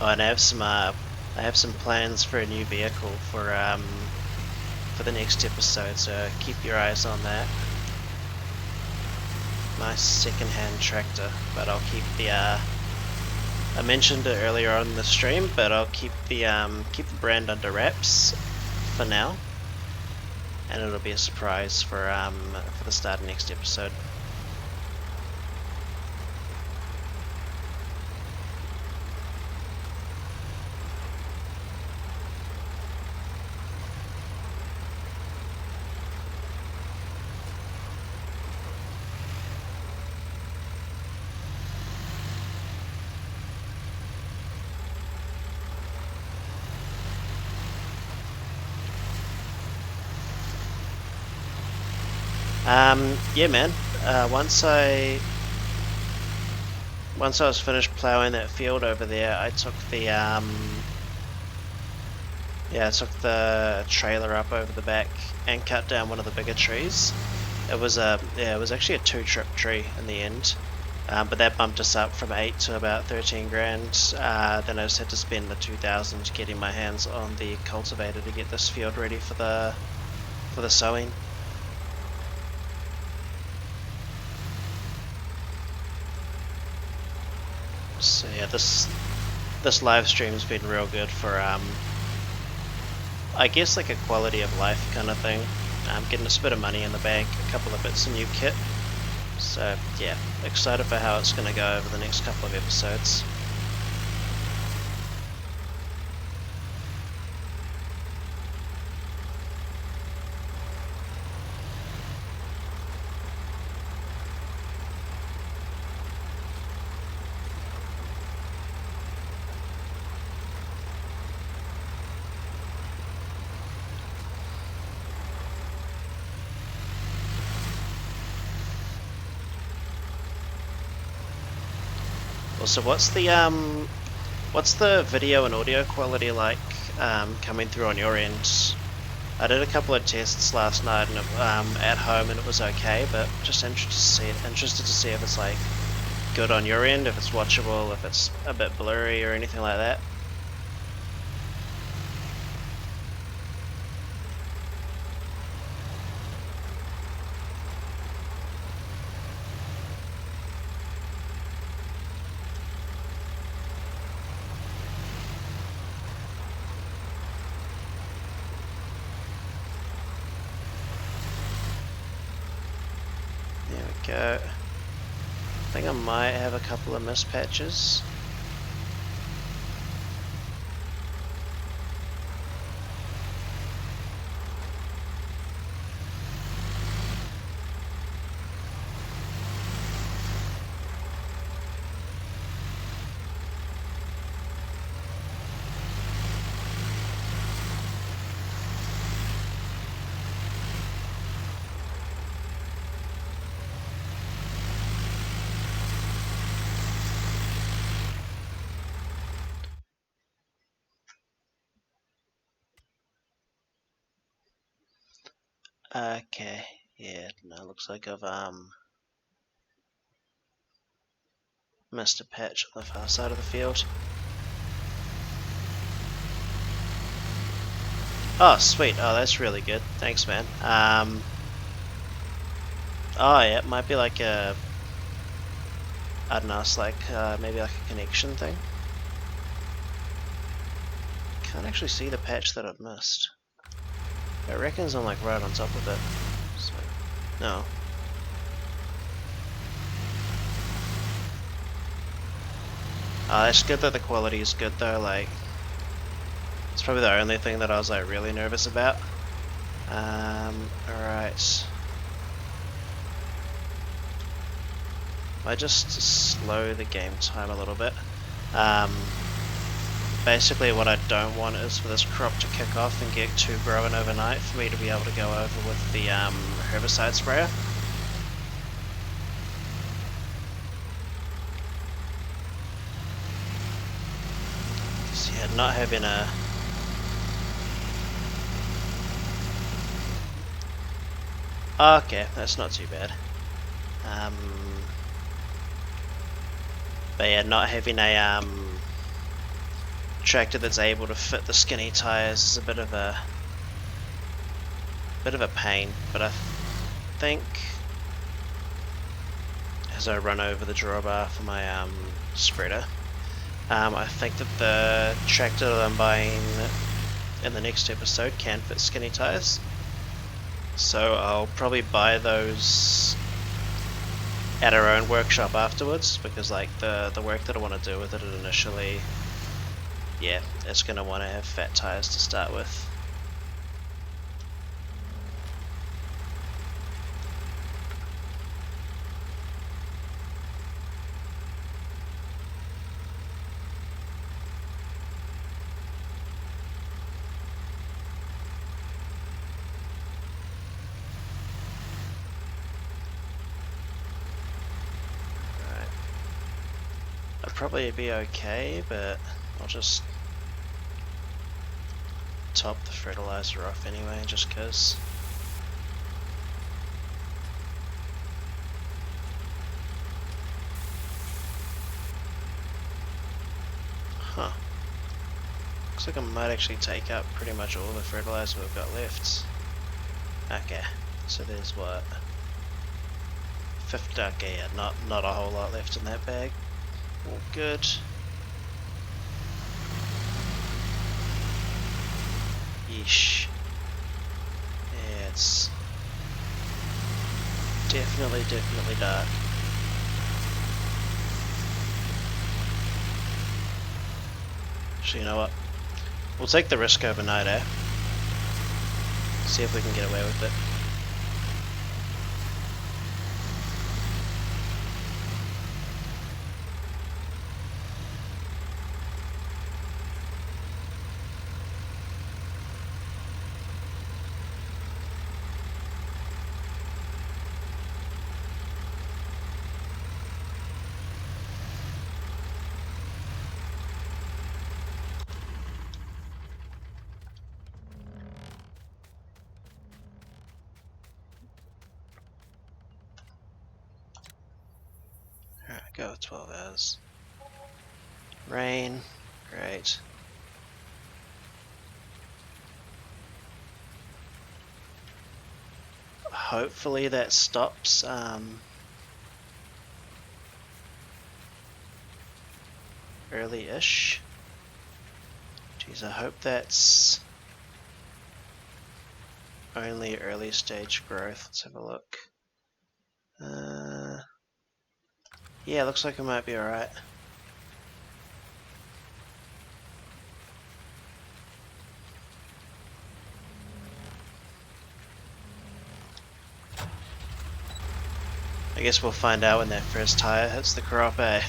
Oh, and I have some plans for a new vehicle for the next episode, so keep your eyes on that. Nice second-hand tractor, but I'll keep the I mentioned it earlier on the stream, but I'll keep the brand under wraps for now, and it'll be a surprise for the start of next episode. Yeah, man. Once I was finished plowing that field over there, I took the trailer up over the back and cut down one of the bigger trees. It was actually a 2-trip tree in the end, but that bumped us up from 8 to about 13 grand. Then I just had to spend the 2,000 getting my hands on the cultivator to get this field ready for the sowing. So yeah, this live stream's been real good for I guess like a quality of life kind of thing. Getting us a bit of money in the bank, a couple of bits of new kit. So yeah, excited for how it's gonna go over the next couple of episodes. So what's the video and audio quality like coming through on your end? I did a couple of tests last night and at home, and it was okay, but just interested to see if it's like good on your end, if it's watchable, if it's a bit blurry or anything like that. Go. I think I might have a couple of missed patches. Okay, yeah, no, looks like I've missed a patch on the far side of the field. Oh, sweet. Oh, that's really good. Thanks, man. Oh, yeah, it might be like a, I don't know, it's like maybe like a connection thing. Can't actually see the patch that I've missed. It reckons I'm like right on top of it. So, no. It's good that the quality is good though, like, it's probably the only thing that I was like really nervous about. Alright. I just slow the game time a little bit. Basically what I don't want is for this crop to kick off and get too growing overnight for me to be able to go over with the herbicide sprayer. So yeah, not having a... Okay, that's not too bad. But yeah, not having a tractor that's able to fit the skinny tires is a bit of a pain. But I think as I run over the drawbar for my spreader, I think that the tractor that I'm buying in the next episode can fit skinny tires. So I'll probably buy those at our own workshop afterwards, because like the work that I want to do with it initially, yeah, it's going to want to have fat tires to start with. Probably be okay, but I'll just top the fertilizer off anyway, just cause. Huh. Looks like I might actually take up pretty much all the fertilizer we've got left. Okay, so there's what? 50, okay, yeah, not a whole lot left in that bag. All good. Yeesh. Yeah, it's definitely dark. So you know what? We'll take the risk overnight, eh? See if we can get away with it. Alright, go 12 hours. Rain, great. Hopefully that stops early-ish. Jeez, I hope that's only early stage growth. Let's have a look. Yeah, looks like it might be alright. I guess we'll find out when that first tire hits the crop, eh?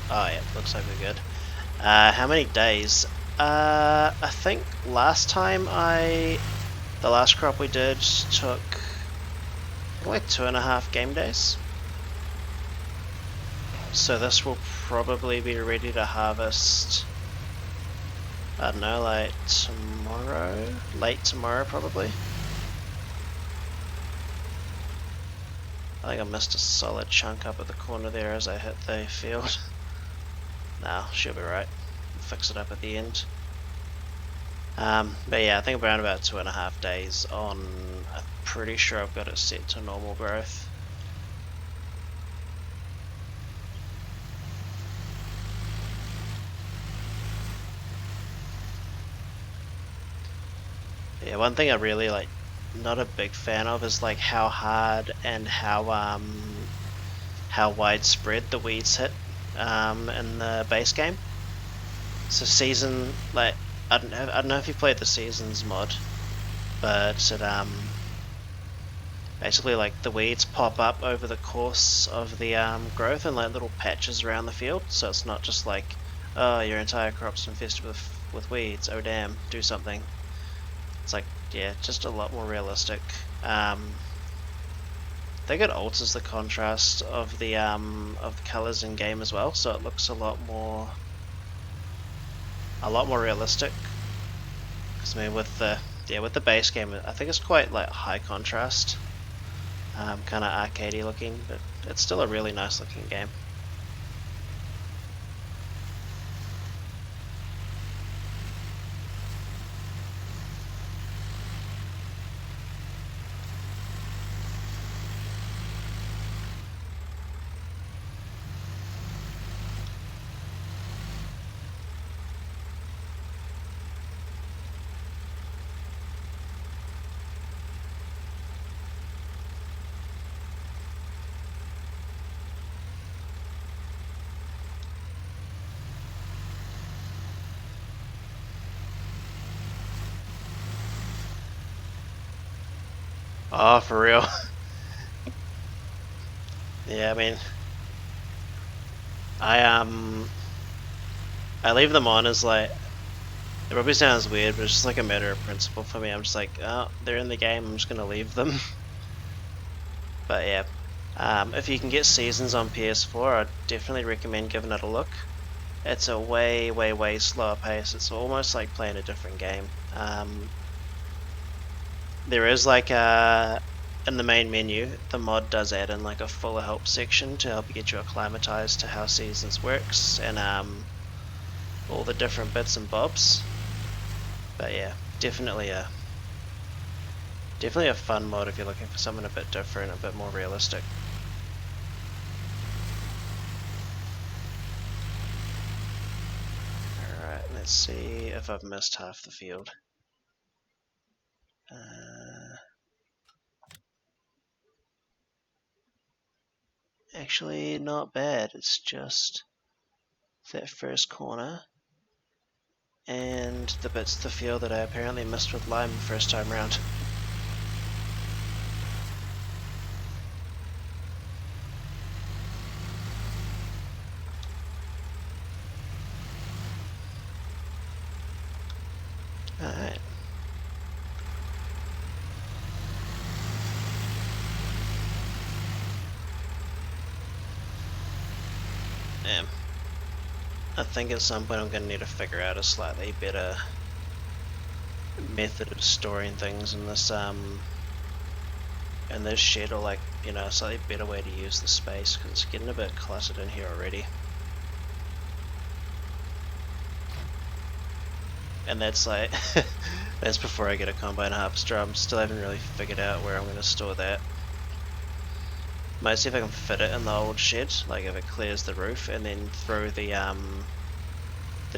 Oh yeah, looks like we're good. How many days? I think last time the last crop we did took like 2.5 game days. So this will probably be ready to harvest, I don't know, like tomorrow? Late tomorrow probably. I think I missed a solid chunk up at the corner there as I hit the field. Nah, she'll be right. We'll fix it up at the end. But yeah, I think around about 2.5 days on. I'm pretty sure I've got it set to normal growth. Yeah, one thing I really like, not a big fan of, is like how hard and how widespread the weeds hit in the base game. So season, like, I don't know if you played the seasons mod, but it basically, like, the weeds pop up over the course of the growth in like little patches around the field. So it's not just like, oh, your entire crop's infested with weeds. Oh damn, do something. It's like, yeah, just a lot more realistic. I think it alters the contrast of the colors in game as well, so it looks a lot more realistic. Because I mean, with the base game, I think it's quite like high contrast, kind of arcadey looking, but it's still a really nice looking game. Oh, for real. Yeah, I mean, I leave them on as like, it probably sounds weird, but it's just like a matter of principle for me. I'm just like, oh, they're in the game, I'm just gonna leave them. But yeah, if you can get seasons on PS4, I'd definitely recommend giving it a look. It's a way slower pace. It's almost like playing a different game. There is like in the main menu, the mod does add in like a fuller help section to help you get you acclimatized to how seasons works and all the different bits and bobs. But yeah, definitely a fun mod if you're looking for something a bit different, a bit more realistic. Alright, let's see if I've missed half the field. Actually, not bad. It's just that first corner and the bits of the field that I apparently missed with lime the first time round. Alright. Damn. I think at some point I'm going to need to figure out a slightly better method of storing things in this shed, or like, you know, a slightly better way to use the space, because it's getting a bit cluttered in here already. And that's like, that's before I get a combine harvester. I still haven't really figured out where I'm going to store that. Might see if I can fit it in the old shed, like if it clears the roof, and then throw the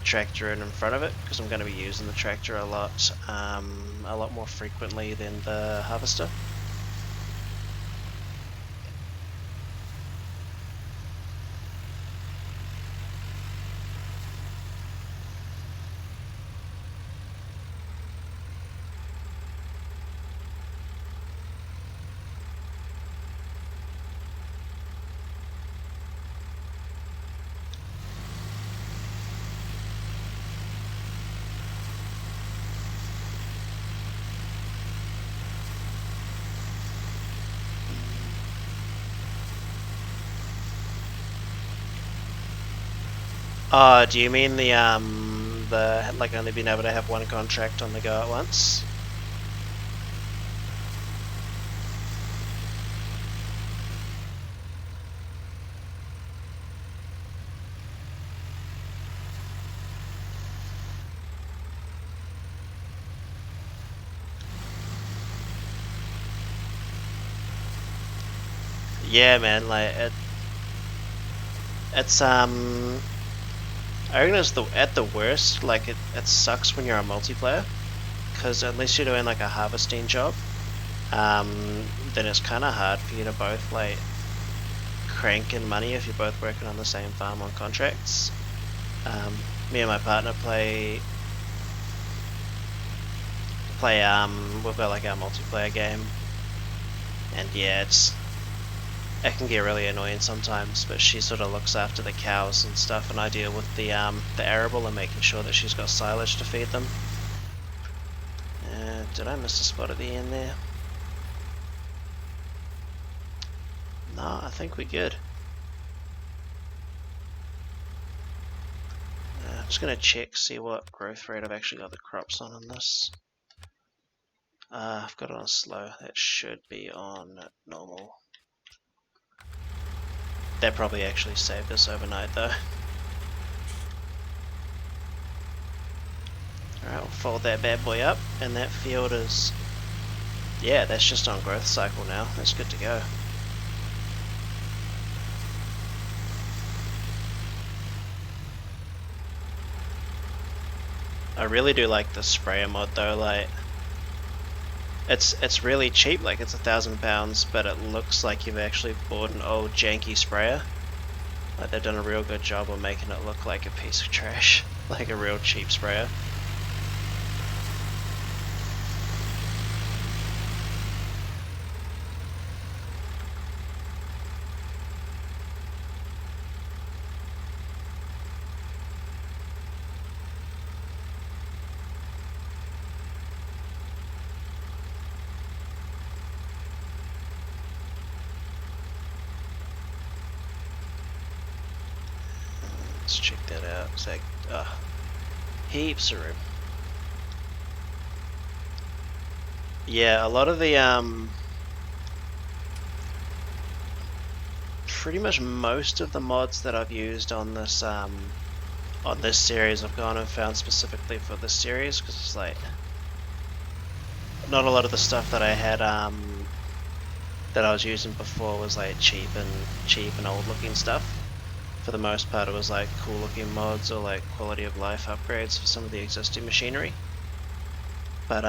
tractor in front of it, because I'm going to be using the tractor a lot more frequently than the harvester. Oh, do you mean the like only being able to have one contract on the go at once? Yeah, man, like it's I reckon it's at the worst, like it sucks when you're a multiplayer, because unless you're doing like a harvesting job, then it's kind of hard for you to both like crank in money if you're both working on the same farm on contracts. Me and my partner play we've got like our multiplayer game, and yeah, it can get really annoying sometimes, but she sort of looks after the cows and stuff, and I deal with the arable and making sure that she's got silage to feed them. Did I miss a spot at the end there? No, I think we're good. I'm just gonna check, see what growth rate I've actually got the crops on this. I've got it on slow. That should be on normal. That probably actually saved us overnight though. Alright, we'll fold that bad boy up, and that field is... yeah, that's just on growth cycle now. That's good to go. I really do like the sprayer mod though, like... It's really cheap, like it's £1,000, but it looks like you've actually bought an old janky sprayer. Like they've done a real good job of making it look like a piece of trash, like a real cheap sprayer. Let's check that out. It's like, heaps of room. Yeah, a lot of the pretty much most of the mods that I've used on this series I've gone and found specifically for this series, because it's like not a lot of the stuff that I had that I was using before was like cheap and old looking stuff. For the most part it was like cool looking mods or like quality of life upgrades for some of the existing machinery. But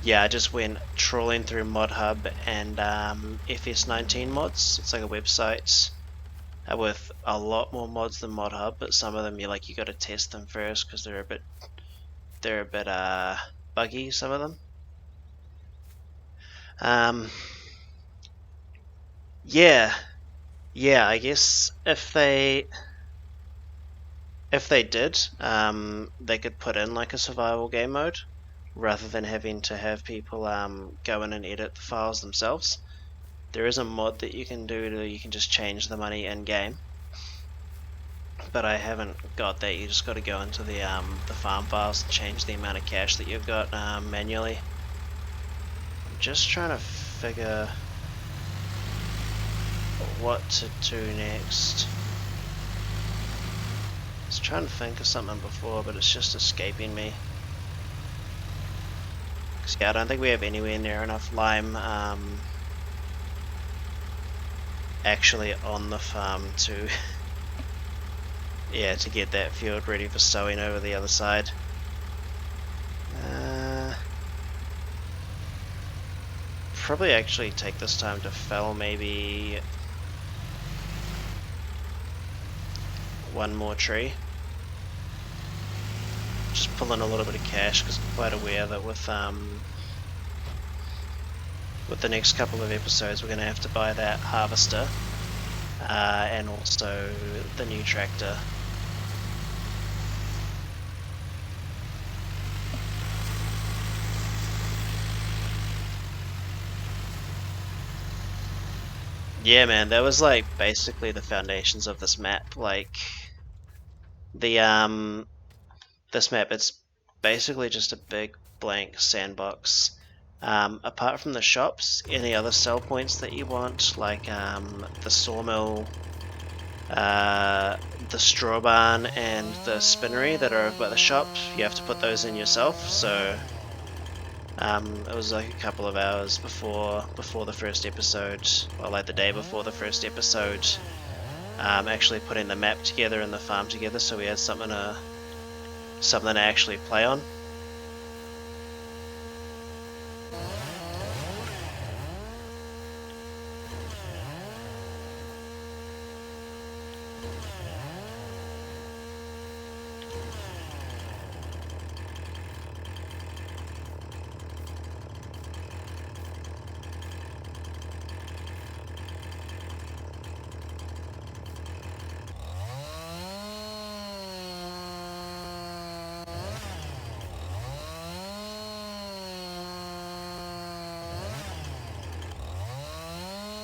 yeah, I just went trawling through ModHub and FS19 mods. It's like a website with a lot more mods than ModHub, but some of them you got to test them first because they're a bit buggy, some of them. Yeah, I guess if they did, they could put in like a survival game mode rather than having to have people go in and edit the files themselves. There is a mod that you can do you can just change the money in game, but I haven't got that. You just got to go into the farm files and change the amount of cash that you've got manually. I'm just trying to figure what to do next. I was trying to think of something before, but it's just escaping me. Yeah, I don't think we have anywhere near enough lime actually on the farm to yeah, to get that field ready for sowing over the other side. Probably actually take this time to fell maybe one more tree. Just pull in a little bit of cash because I'm quite aware that with the next couple of episodes we're going to have to buy that harvester and also the new tractor. Yeah, man, that was like basically the foundations of this map. Like the this map, it's basically just a big blank sandbox. Apart from the shops, any other sell points that you want, like the sawmill, the straw barn, and the spinnery that are over by the shop, you have to put those in yourself. So it was like a couple of hours before the first episode, or like the day before the first episode. Actually putting the map together and the farm together, so we had something to actually play on.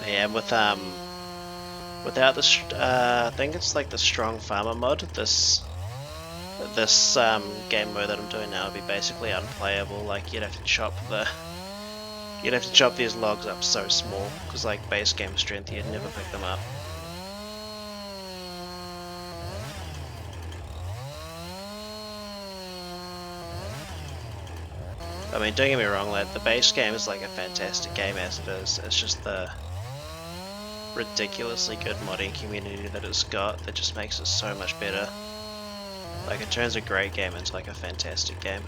Yeah, without the I think it's like the strong farmer mod. This game mode that I'm doing now would be basically unplayable. Like you'd have to chop these logs up so small because like base game strength you'd never pick them up. I mean, don't get me wrong, like the base game is like a fantastic game as it is. It's just the ridiculously good modding community that it's got that just makes it so much better. Like it turns a great game into like a fantastic game.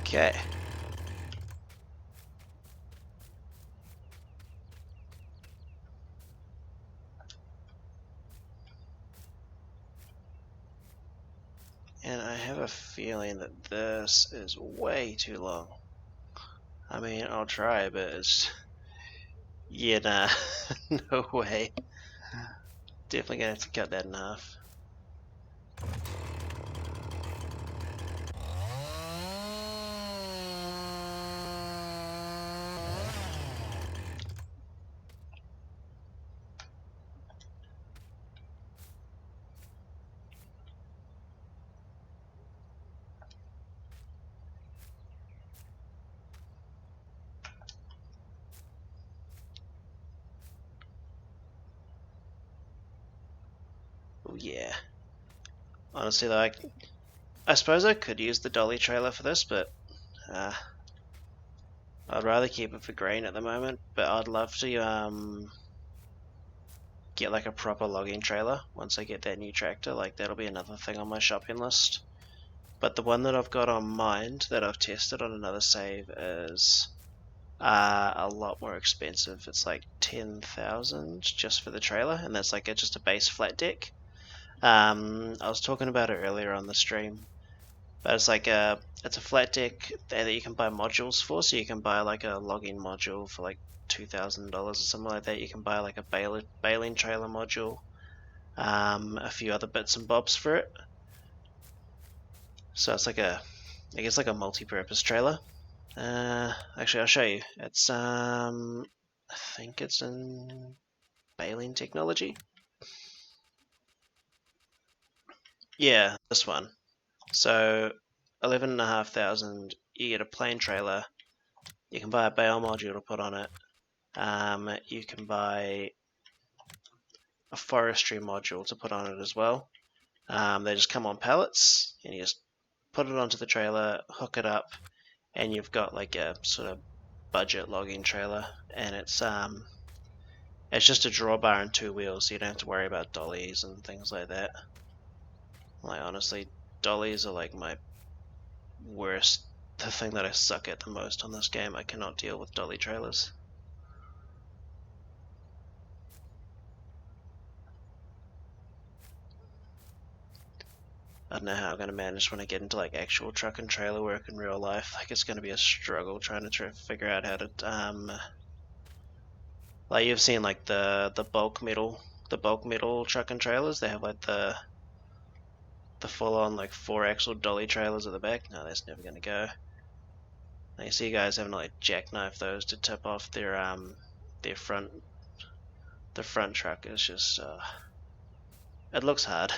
Okay. And I have a feeling that this is way too long. I mean, I'll try, but it's... Yeah, nah. No way. Definitely gonna have to cut that in half. Oh yeah. Honestly though, I suppose I could use the dolly trailer for this, but I'd rather keep it for grain at the moment. But I'd love to get like a proper logging trailer once I get that new tractor. Like that'll be another thing on my shopping list. But the one that I've got on mind that I've tested on another save is a lot more expensive. It's like 10,000 just for the trailer, and that's like just a base flat deck. I was talking about it earlier on the stream, but it's like it's a flat deck that you can buy modules for. So you can buy like a logging module for like $2,000 or something like that. You can buy like a baling trailer module, a few other bits and bobs for it. So it's like I guess like a multi-purpose trailer. Actually, I'll show you. It's I think it's in baling technology. Yeah, this one. So 11,500. You get a plain trailer. You can buy a bale module to put on it. You can buy a forestry module to put on it as well. They just come on pallets, and you just put it onto the trailer, hook it up, and you've got like a sort of budget logging trailer, and it's just a drawbar and two wheels, so you don't have to worry about dollies and things like that. Like honestly, dollies are like my worst, the thing that I suck at the most on this game. I cannot deal with dolly trailers. I don't know how I'm going to manage when I get into like actual truck and trailer work in real life. Like it's going to be a struggle trying to figure out how to like you've seen like the bulk metal truck and trailers. They have like the full on like 4-axle dolly trailers at the back. No, that's never going to go. Now you see guys having to like jackknife those to tip off their front. The front truck is just it looks hard.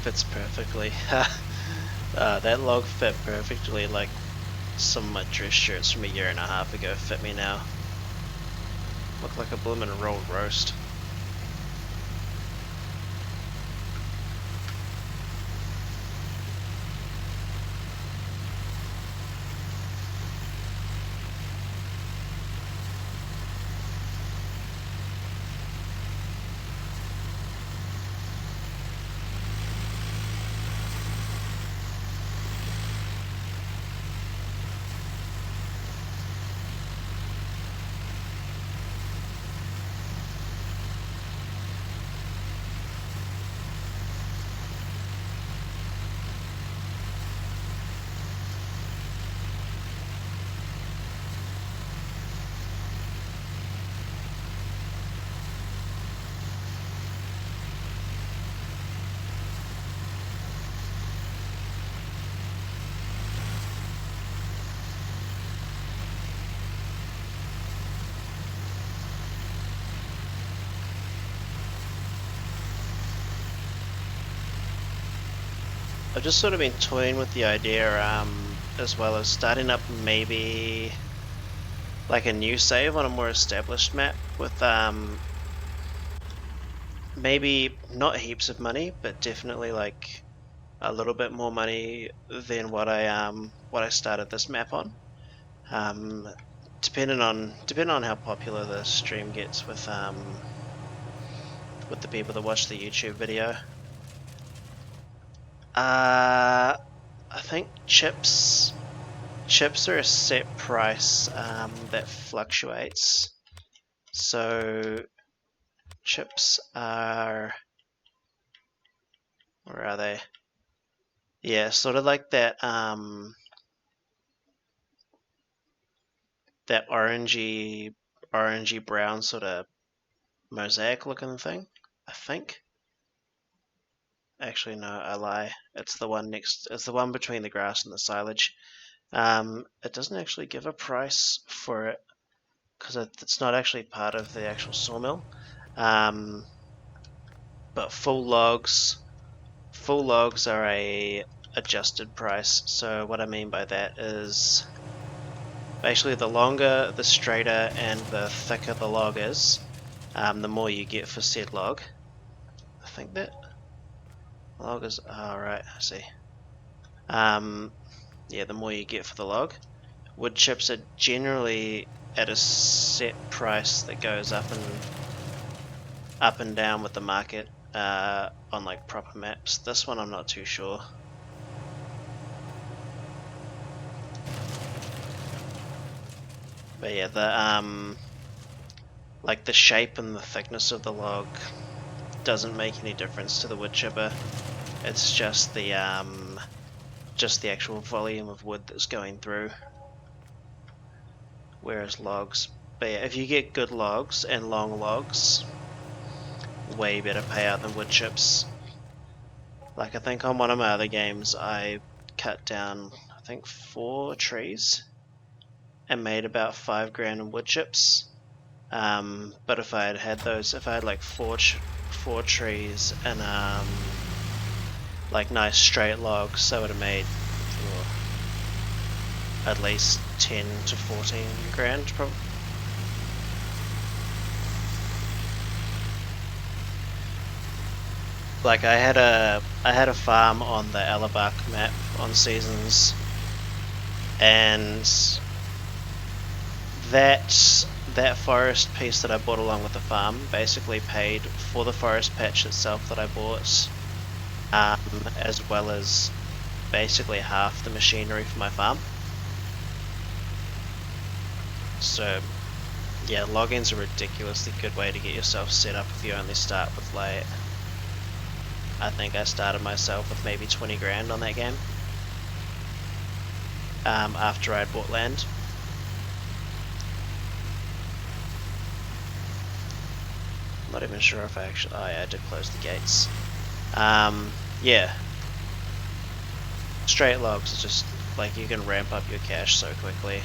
Fits perfectly. That log fit perfectly. Like some of my dress shirts from a year and a half ago fit me now. Look like a bloomin' rolled roast. I've just sort of been toying with the idea, as well as starting up maybe like a new save on a more established map with maybe not heaps of money, but definitely like a little bit more money than what I started this map on. Depending on how popular the stream gets with the people that watch the YouTube video. I think chips are a set price that fluctuates. So chips are, where are they? Yeah, sort of like that that orangey brown sort of mosaic looking thing, I think. Actually, no, I lie. It's the one between the grass and the silage. It doesn't actually give a price for it because it's not actually part of the actual sawmill. But full logs are a adjusted price. So what I mean by that is basically the longer, the straighter, and the thicker the log is, the more you get for said log. I think that log is, right, I see. Yeah, the more you get for the log. Wood chips are generally at a set price that goes up and down with the market on like proper maps. This one I'm not too sure. But yeah, the like the shape and the thickness of the log doesn't make any difference to the wood chipper. It's just the actual volume of wood that's going through. Whereas logs, but yeah, if you get good logs and long logs, way better payout than wood chips. Like I think on one of my other games I cut down I think 4 trees and made about 5 grand in wood chips. But if I had like 4 trees and like nice straight logs, I would have made at least 10 to 14 grand probably. Like I had a farm on the Alabak map on Seasons, and that forest piece that I bought along with the farm basically paid for the forest patch itself that I bought, as well as basically half the machinery for my farm. So yeah, logging's a ridiculously good way to get yourself set up if you only start with like, I think I started myself with maybe 20 grand on that game, after I bought land. I'm not even sure if I actually, oh yeah, I did close the gates. Yeah, straight logs are just like, you can ramp up your cash so quickly.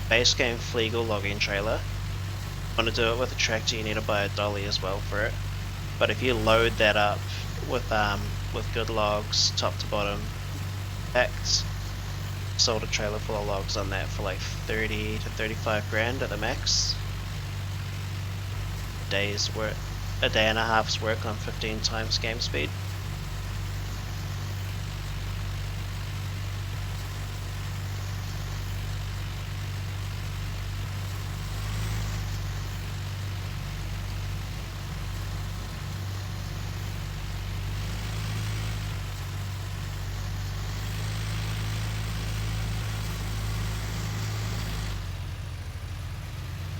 Base game Fleagle logging trailer. Want to do it with a tractor, you need to buy a dolly as well for it. But if you load that up with good logs, top to bottom, packed, sold a trailer full of logs on that for like 30 to 35 grand at the max. A day and a half's work on 15 times game speed.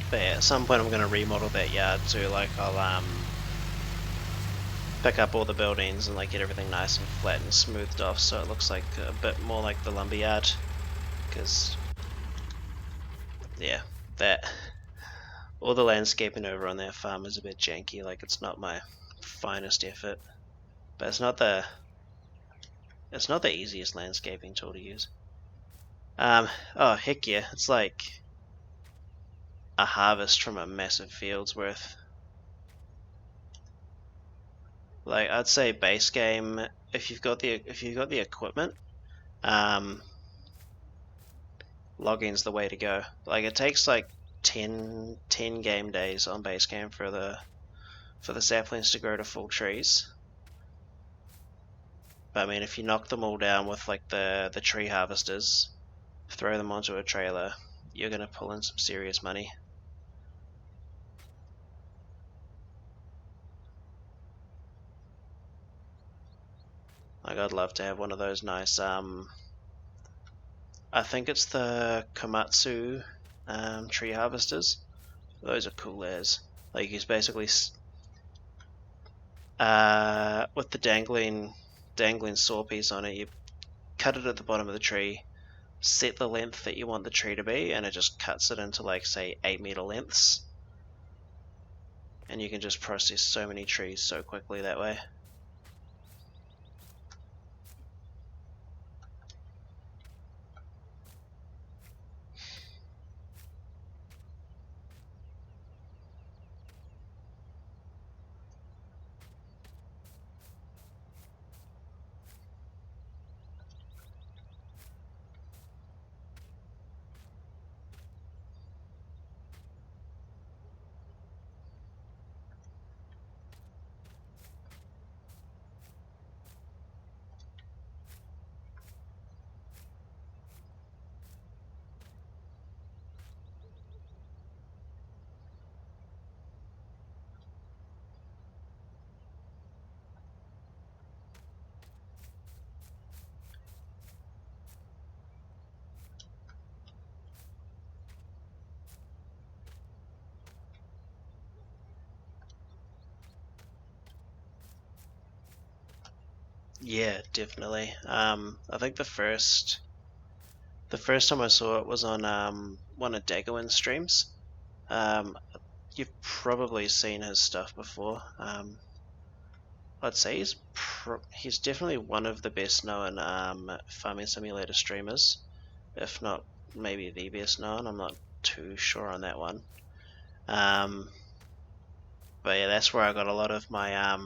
But yeah, at some point I'm going to remodel that yard too. Like I'll pick up all the buildings and like get everything nice and flat and smoothed off, so it looks like a bit more like the lumber yard. Because yeah, that all the landscaping over on that farm is a bit janky. Like it's not my finest effort, but it's not the easiest landscaping tool to use. Oh heck yeah, it's like a harvest from a massive field's worth. Like I'd say base game, if you've got the equipment, logging's the way to go. Like it takes like 10 game days on base game for the saplings to grow to full trees. But I mean, if you knock them all down with like the tree harvesters, throw them onto a trailer, you're gonna pull in some serious money. Like I'd love to have one of those nice, I think it's the Komatsu tree harvesters. Those are cool as. Like you basically, with the dangling saw piece on it, you cut it at the bottom of the tree, set the length that you want the tree to be, and it just cuts it into like say 8-meter lengths. And you can just process so many trees so quickly that way. Yeah, definitely. I think the first time I saw it was on one of Daggerwin's streams. You've probably seen his stuff before. I'd say he's definitely one of the best known farming simulator streamers, if not maybe the best known. I'm not too sure on that one. But yeah, that's where I got a lot of my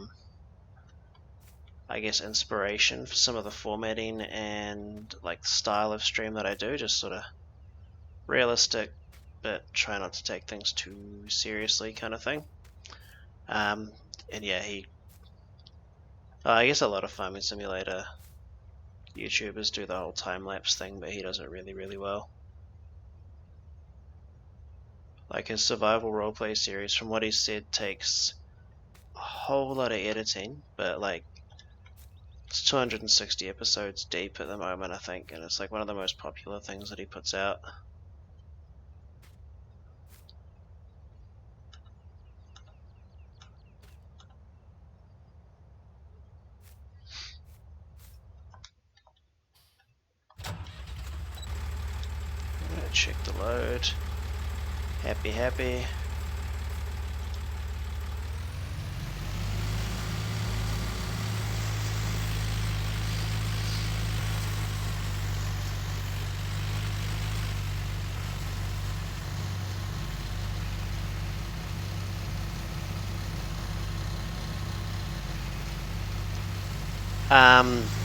I guess inspiration for some of the formatting and like style of stream that I do. Just sort of realistic, but try not to take things too seriously kind of thing. And yeah, I guess a lot of Farming Simulator YouTubers do the whole time-lapse thing, but he does it really, really well. Like his survival roleplay series, from what he said, takes a whole lot of editing, but like it's 260 episodes deep at the moment, I think, and it's like one of the most popular things that he puts out. Check the load. Happy.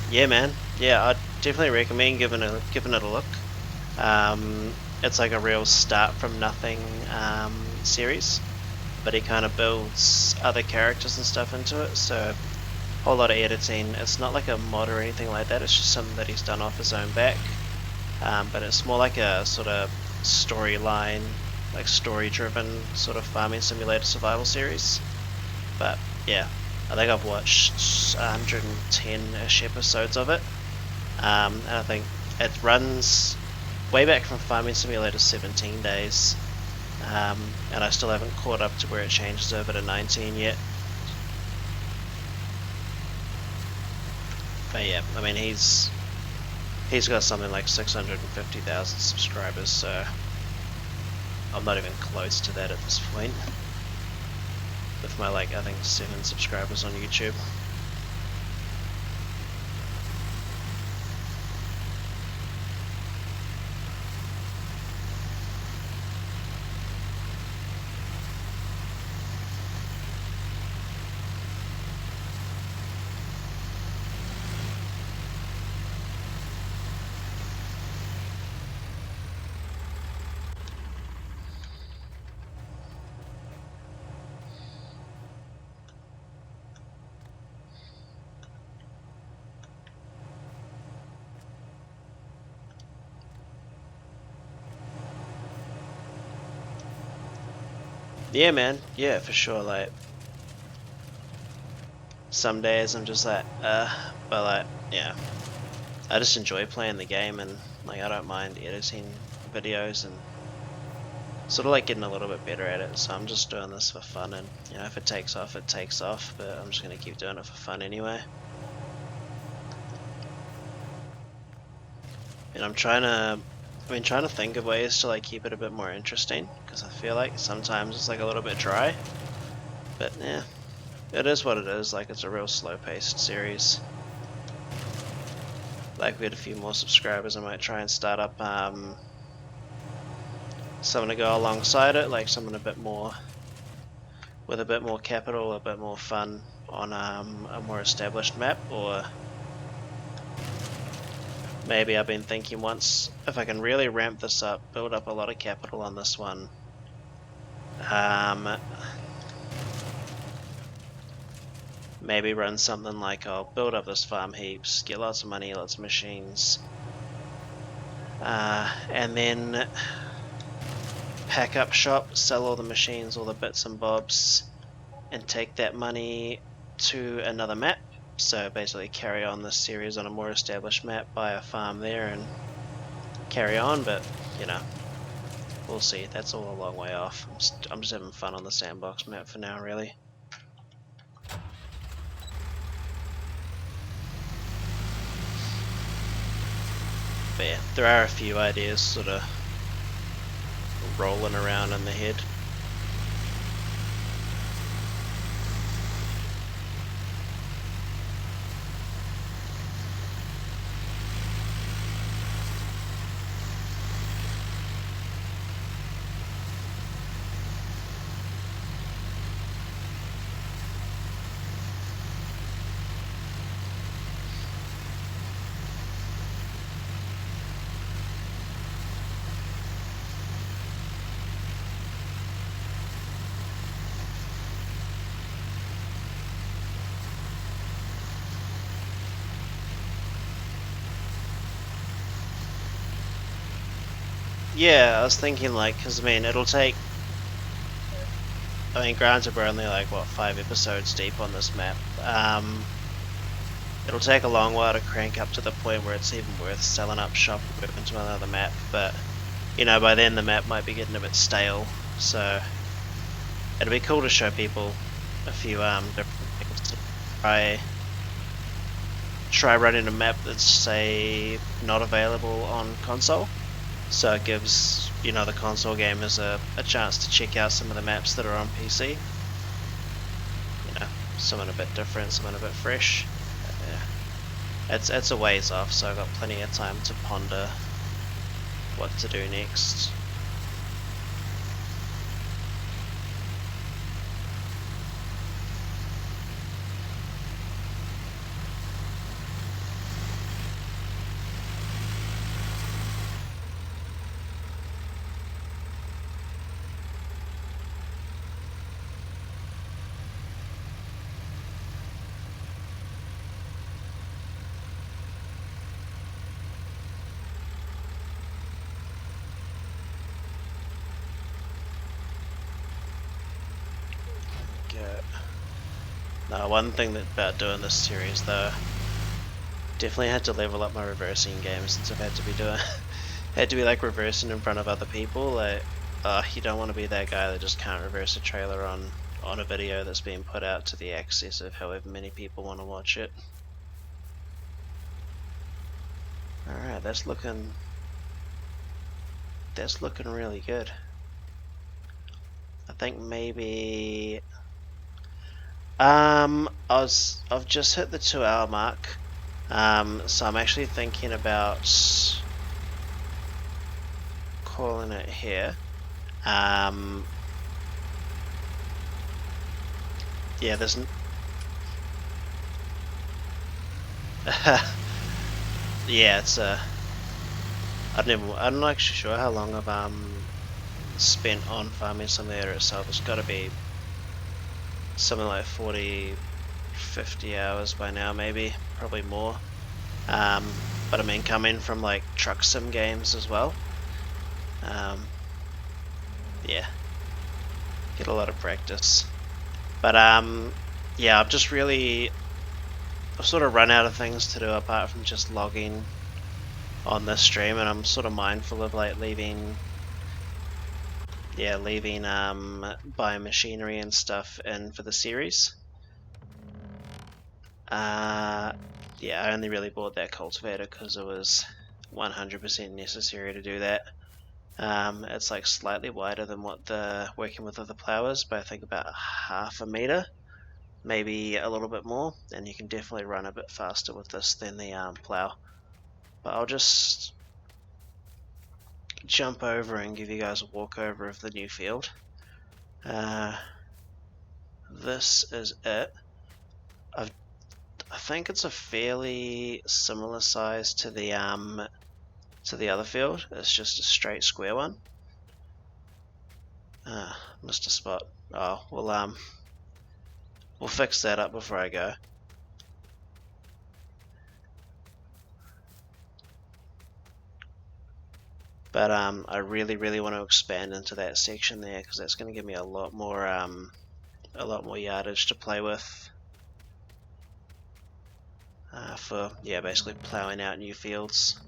Yeah, man. Yeah, I'd definitely recommend giving it a look. It's like a real start from nothing series, but he kind of builds other characters and stuff into it, so a whole lot of editing. It's not like a mod or anything like that, it's just something that he's done off his own back, but it's more like a sort of storyline, like story-driven sort of farming simulator survival series. But yeah, I think I've watched 110-ish episodes of it, and I think it runs way back from Farming Simulator 17 days, and I still haven't caught up to where it changes over to 19 yet. But yeah, I mean he's got something like 650,000 subscribers, so I'm not even close to that at this point. With my like I think 7 subscribers on YouTube. Yeah, man. Yeah, for sure. Like, some days I'm just like, but like, yeah, I just enjoy playing the game, and like I don't mind editing videos and sort of like getting a little bit better at it. So I'm just doing this for fun, and you know, if it takes off, it takes off. But I'm just gonna keep doing it for fun anyway. And I'm trying to think of ways to like keep it a bit more interesting, because I feel like sometimes it's like a little bit dry. But yeah, it is what it is. Like, it's a real slow-paced series. Like, we had a few more subscribers, I might try and start up something to go alongside it, like something a bit more with a bit more capital, a bit more fun on a more established map. Or maybe I've been thinking once, if I can really ramp this up, build up a lot of capital on this one, maybe run something like I'll build up this farm heaps, get lots of money, lots of machines, and then pack up shop, sell all the machines, all the bits and bobs, and take that money to another map. So basically carry on this series on a more established map, buy a farm there and carry on. But you know, we'll see. That's all a long way off. I'm just having fun on the sandbox map for now, really. But yeah, there are a few ideas sort of rolling around in the head. Yeah, I was thinking like, because I mean, it'll take. I mean, granted, we're only like what 5 episodes deep on this map. It'll take a long while to crank up to the point where it's even worth selling up shop and moving to another map. But you know, by then the map might be getting a bit stale. So it'll be cool to show people a few different things. Try running a map that's say not available on console. So it gives, you know, the console gamers a chance to check out some of the maps that are on PC. You know, something a bit different, something a bit fresh. Yeah. It's a ways off, so I've got plenty of time to ponder what to do next. Now, one thing about doing this series though, definitely had to level up my reversing game since I've had to be doing had to be like reversing in front of other people. Like, you don't want to be that guy that just can't reverse a trailer on a video that's being put out to the access of however many people want to watch it. Alright, that's looking really good. I think maybe I've just hit the 2 hour mark. So I'm actually thinking about calling it here. Yeah, there's yeah, it's I'm not actually sure how long I've spent on farming Simulator itself. It's got to be something like 40, 50 hours by now, maybe, probably more. But I mean, coming from like truck sim games as well, yeah, get a lot of practice. But yeah, I've sort of run out of things to do apart from just logging on this stream, and I'm sort of mindful of like leaving biomachinery and stuff in for the series. Yeah, I only really bought that cultivator because it was 100% necessary to do that. It's like slightly wider than what the working with other plow is, but I think about half a meter, maybe a little bit more, and you can definitely run a bit faster with this than the plow. But I'll just jump over and give you guys a walkover of the new field. This is it. I think it's a fairly similar size to the other field. It's just a straight square one. Missed a spot. Oh, we'll fix that up before I go. But I really want to expand into that section there because that's going to give me a lot more yardage to play with for basically plowing out new fields.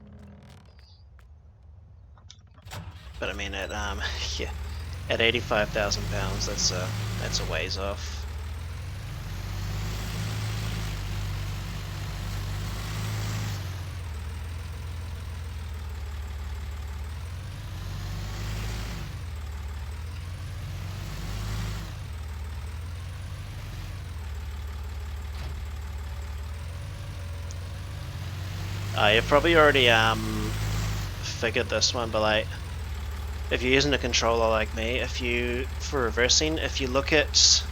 But I mean at yeah, at 85,000 pounds, that's a ways off. You've probably already figured this one, but like if you're using a controller like me, for reversing, if you look at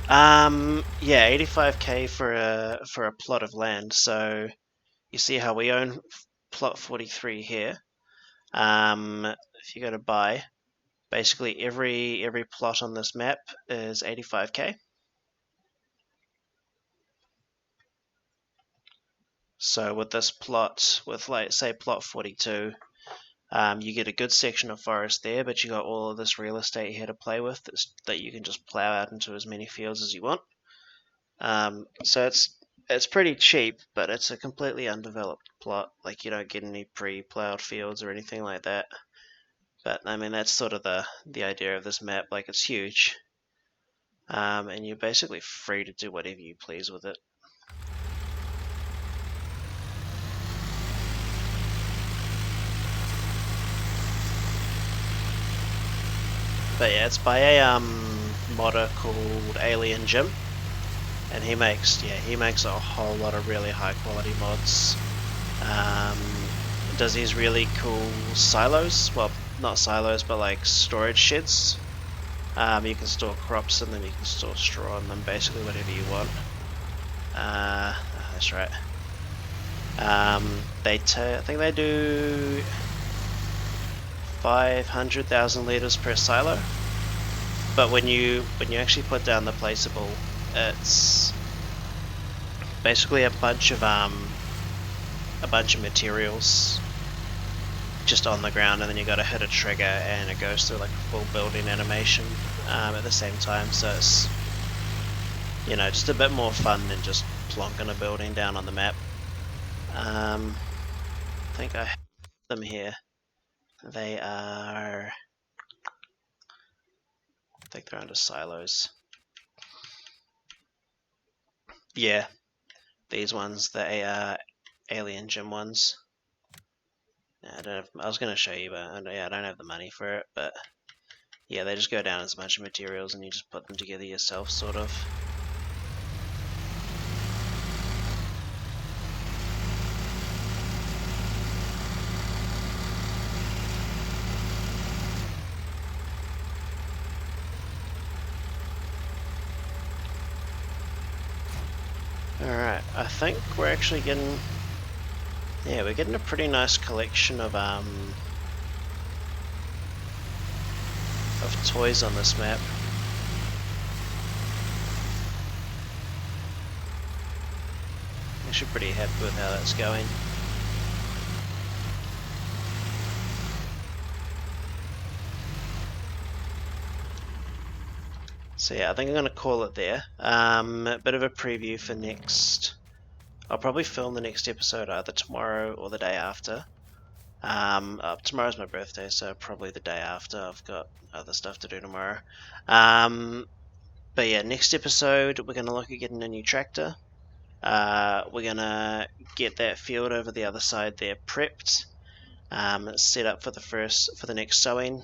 yeah, 85k for a plot of land. So you see how we own plot 43 here. If you go to buy, basically every plot on this map is 85k. So with this plot, with like say plot 42, you get a good section of forest there, but you got all of this real estate here to play with that you can just plow out into as many fields as you want. So it's pretty cheap, but it's a completely undeveloped plot. Like you don't get any pre-plowed fields or anything like that. But I mean that's sort of the idea of this map. Like it's huge, and you're basically free to do whatever you please with it. But yeah, it's by a modder called Alien Jim, and he makes a whole lot of really high quality mods. Does these really cool silos? Well, not silos, but like storage sheds. You can store crops in them, you can store straw in them, basically whatever you want. That's right. I think they do 500,000 liters per silo. But when you actually put down the placeable, it's basically a bunch of materials just on the ground, and then you got to hit a trigger and it goes through like a full building animation at the same time. So it's just a bit more fun than just plonking a building down on the map. I think I have them here. They are, I think they're under silos. Yeah, these ones, the Alien Gym ones. I was going to show you, but yeah, I don't have the money for it. But yeah, they just go down as a bunch of materials and you just put them together yourself, sort of. Alright, I think we're actually getting... Yeah, we're getting a pretty nice collection of toys on this map. I'm actually pretty happy with how that's going. So yeah, I think I'm going to call it there. A bit of a preview for next... I'll probably film the next episode either tomorrow or the day after. Tomorrow's my birthday, so probably the day after. I've got other stuff to do tomorrow. But yeah, next episode we're going to look at getting a new tractor. We're going to get that field over the other side there prepped. Set up for the next sowing.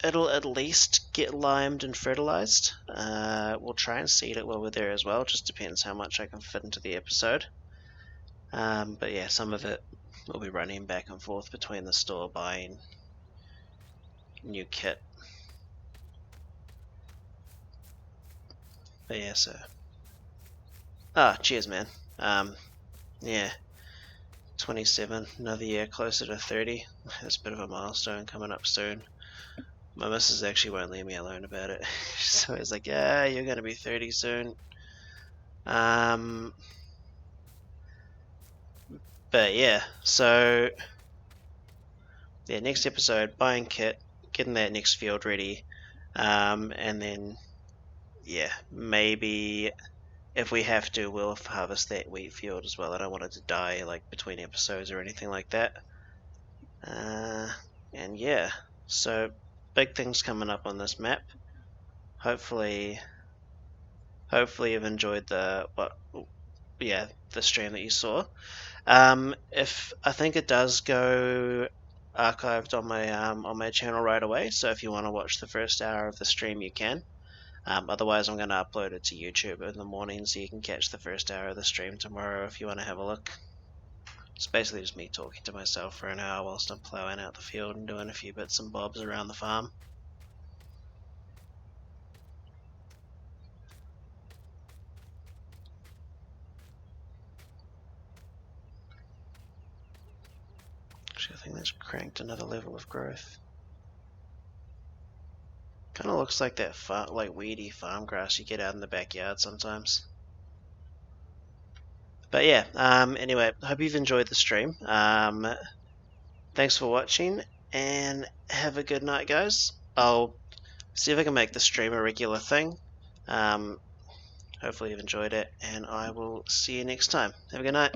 It'll at least get limed and fertilized. We'll try and seed it while we're there as well. Just depends how much I can fit into the episode. But yeah, some of it will be running back and forth between the store buying new kit. But yeah, so... cheers, man. Yeah. 27, another year closer to 30. That's a bit of a milestone coming up soon. My missus actually won't leave me alone about it. So it's like, yeah, you're gonna be 30 soon. But yeah, so yeah, next episode, buying kit, getting that next field ready, and then yeah, maybe if we have to, we'll harvest that wheat field as well. I don't want it to die like between episodes or anything like that. And yeah, so big things coming up on this map. Hopefully you've enjoyed the stream that you saw. If I think it does go archived on my channel right away, so if you want to watch the first hour of the stream, you can. Otherwise, I'm going to upload it to YouTube in the morning, so you can catch the first hour of the stream tomorrow if you want to have a look. It's basically just me talking to myself for an hour whilst I'm ploughing out the field and doing a few bits and bobs around the farm. Actually, I think that's cranked another level of growth. Kind of looks like that weedy farm grass you get out in the backyard sometimes. But yeah, anyway, hope you've enjoyed the stream. Thanks for watching, and have a good night, guys. I'll see if I can make the stream a regular thing. Hopefully you've enjoyed it, and I will see you next time. Have a good night.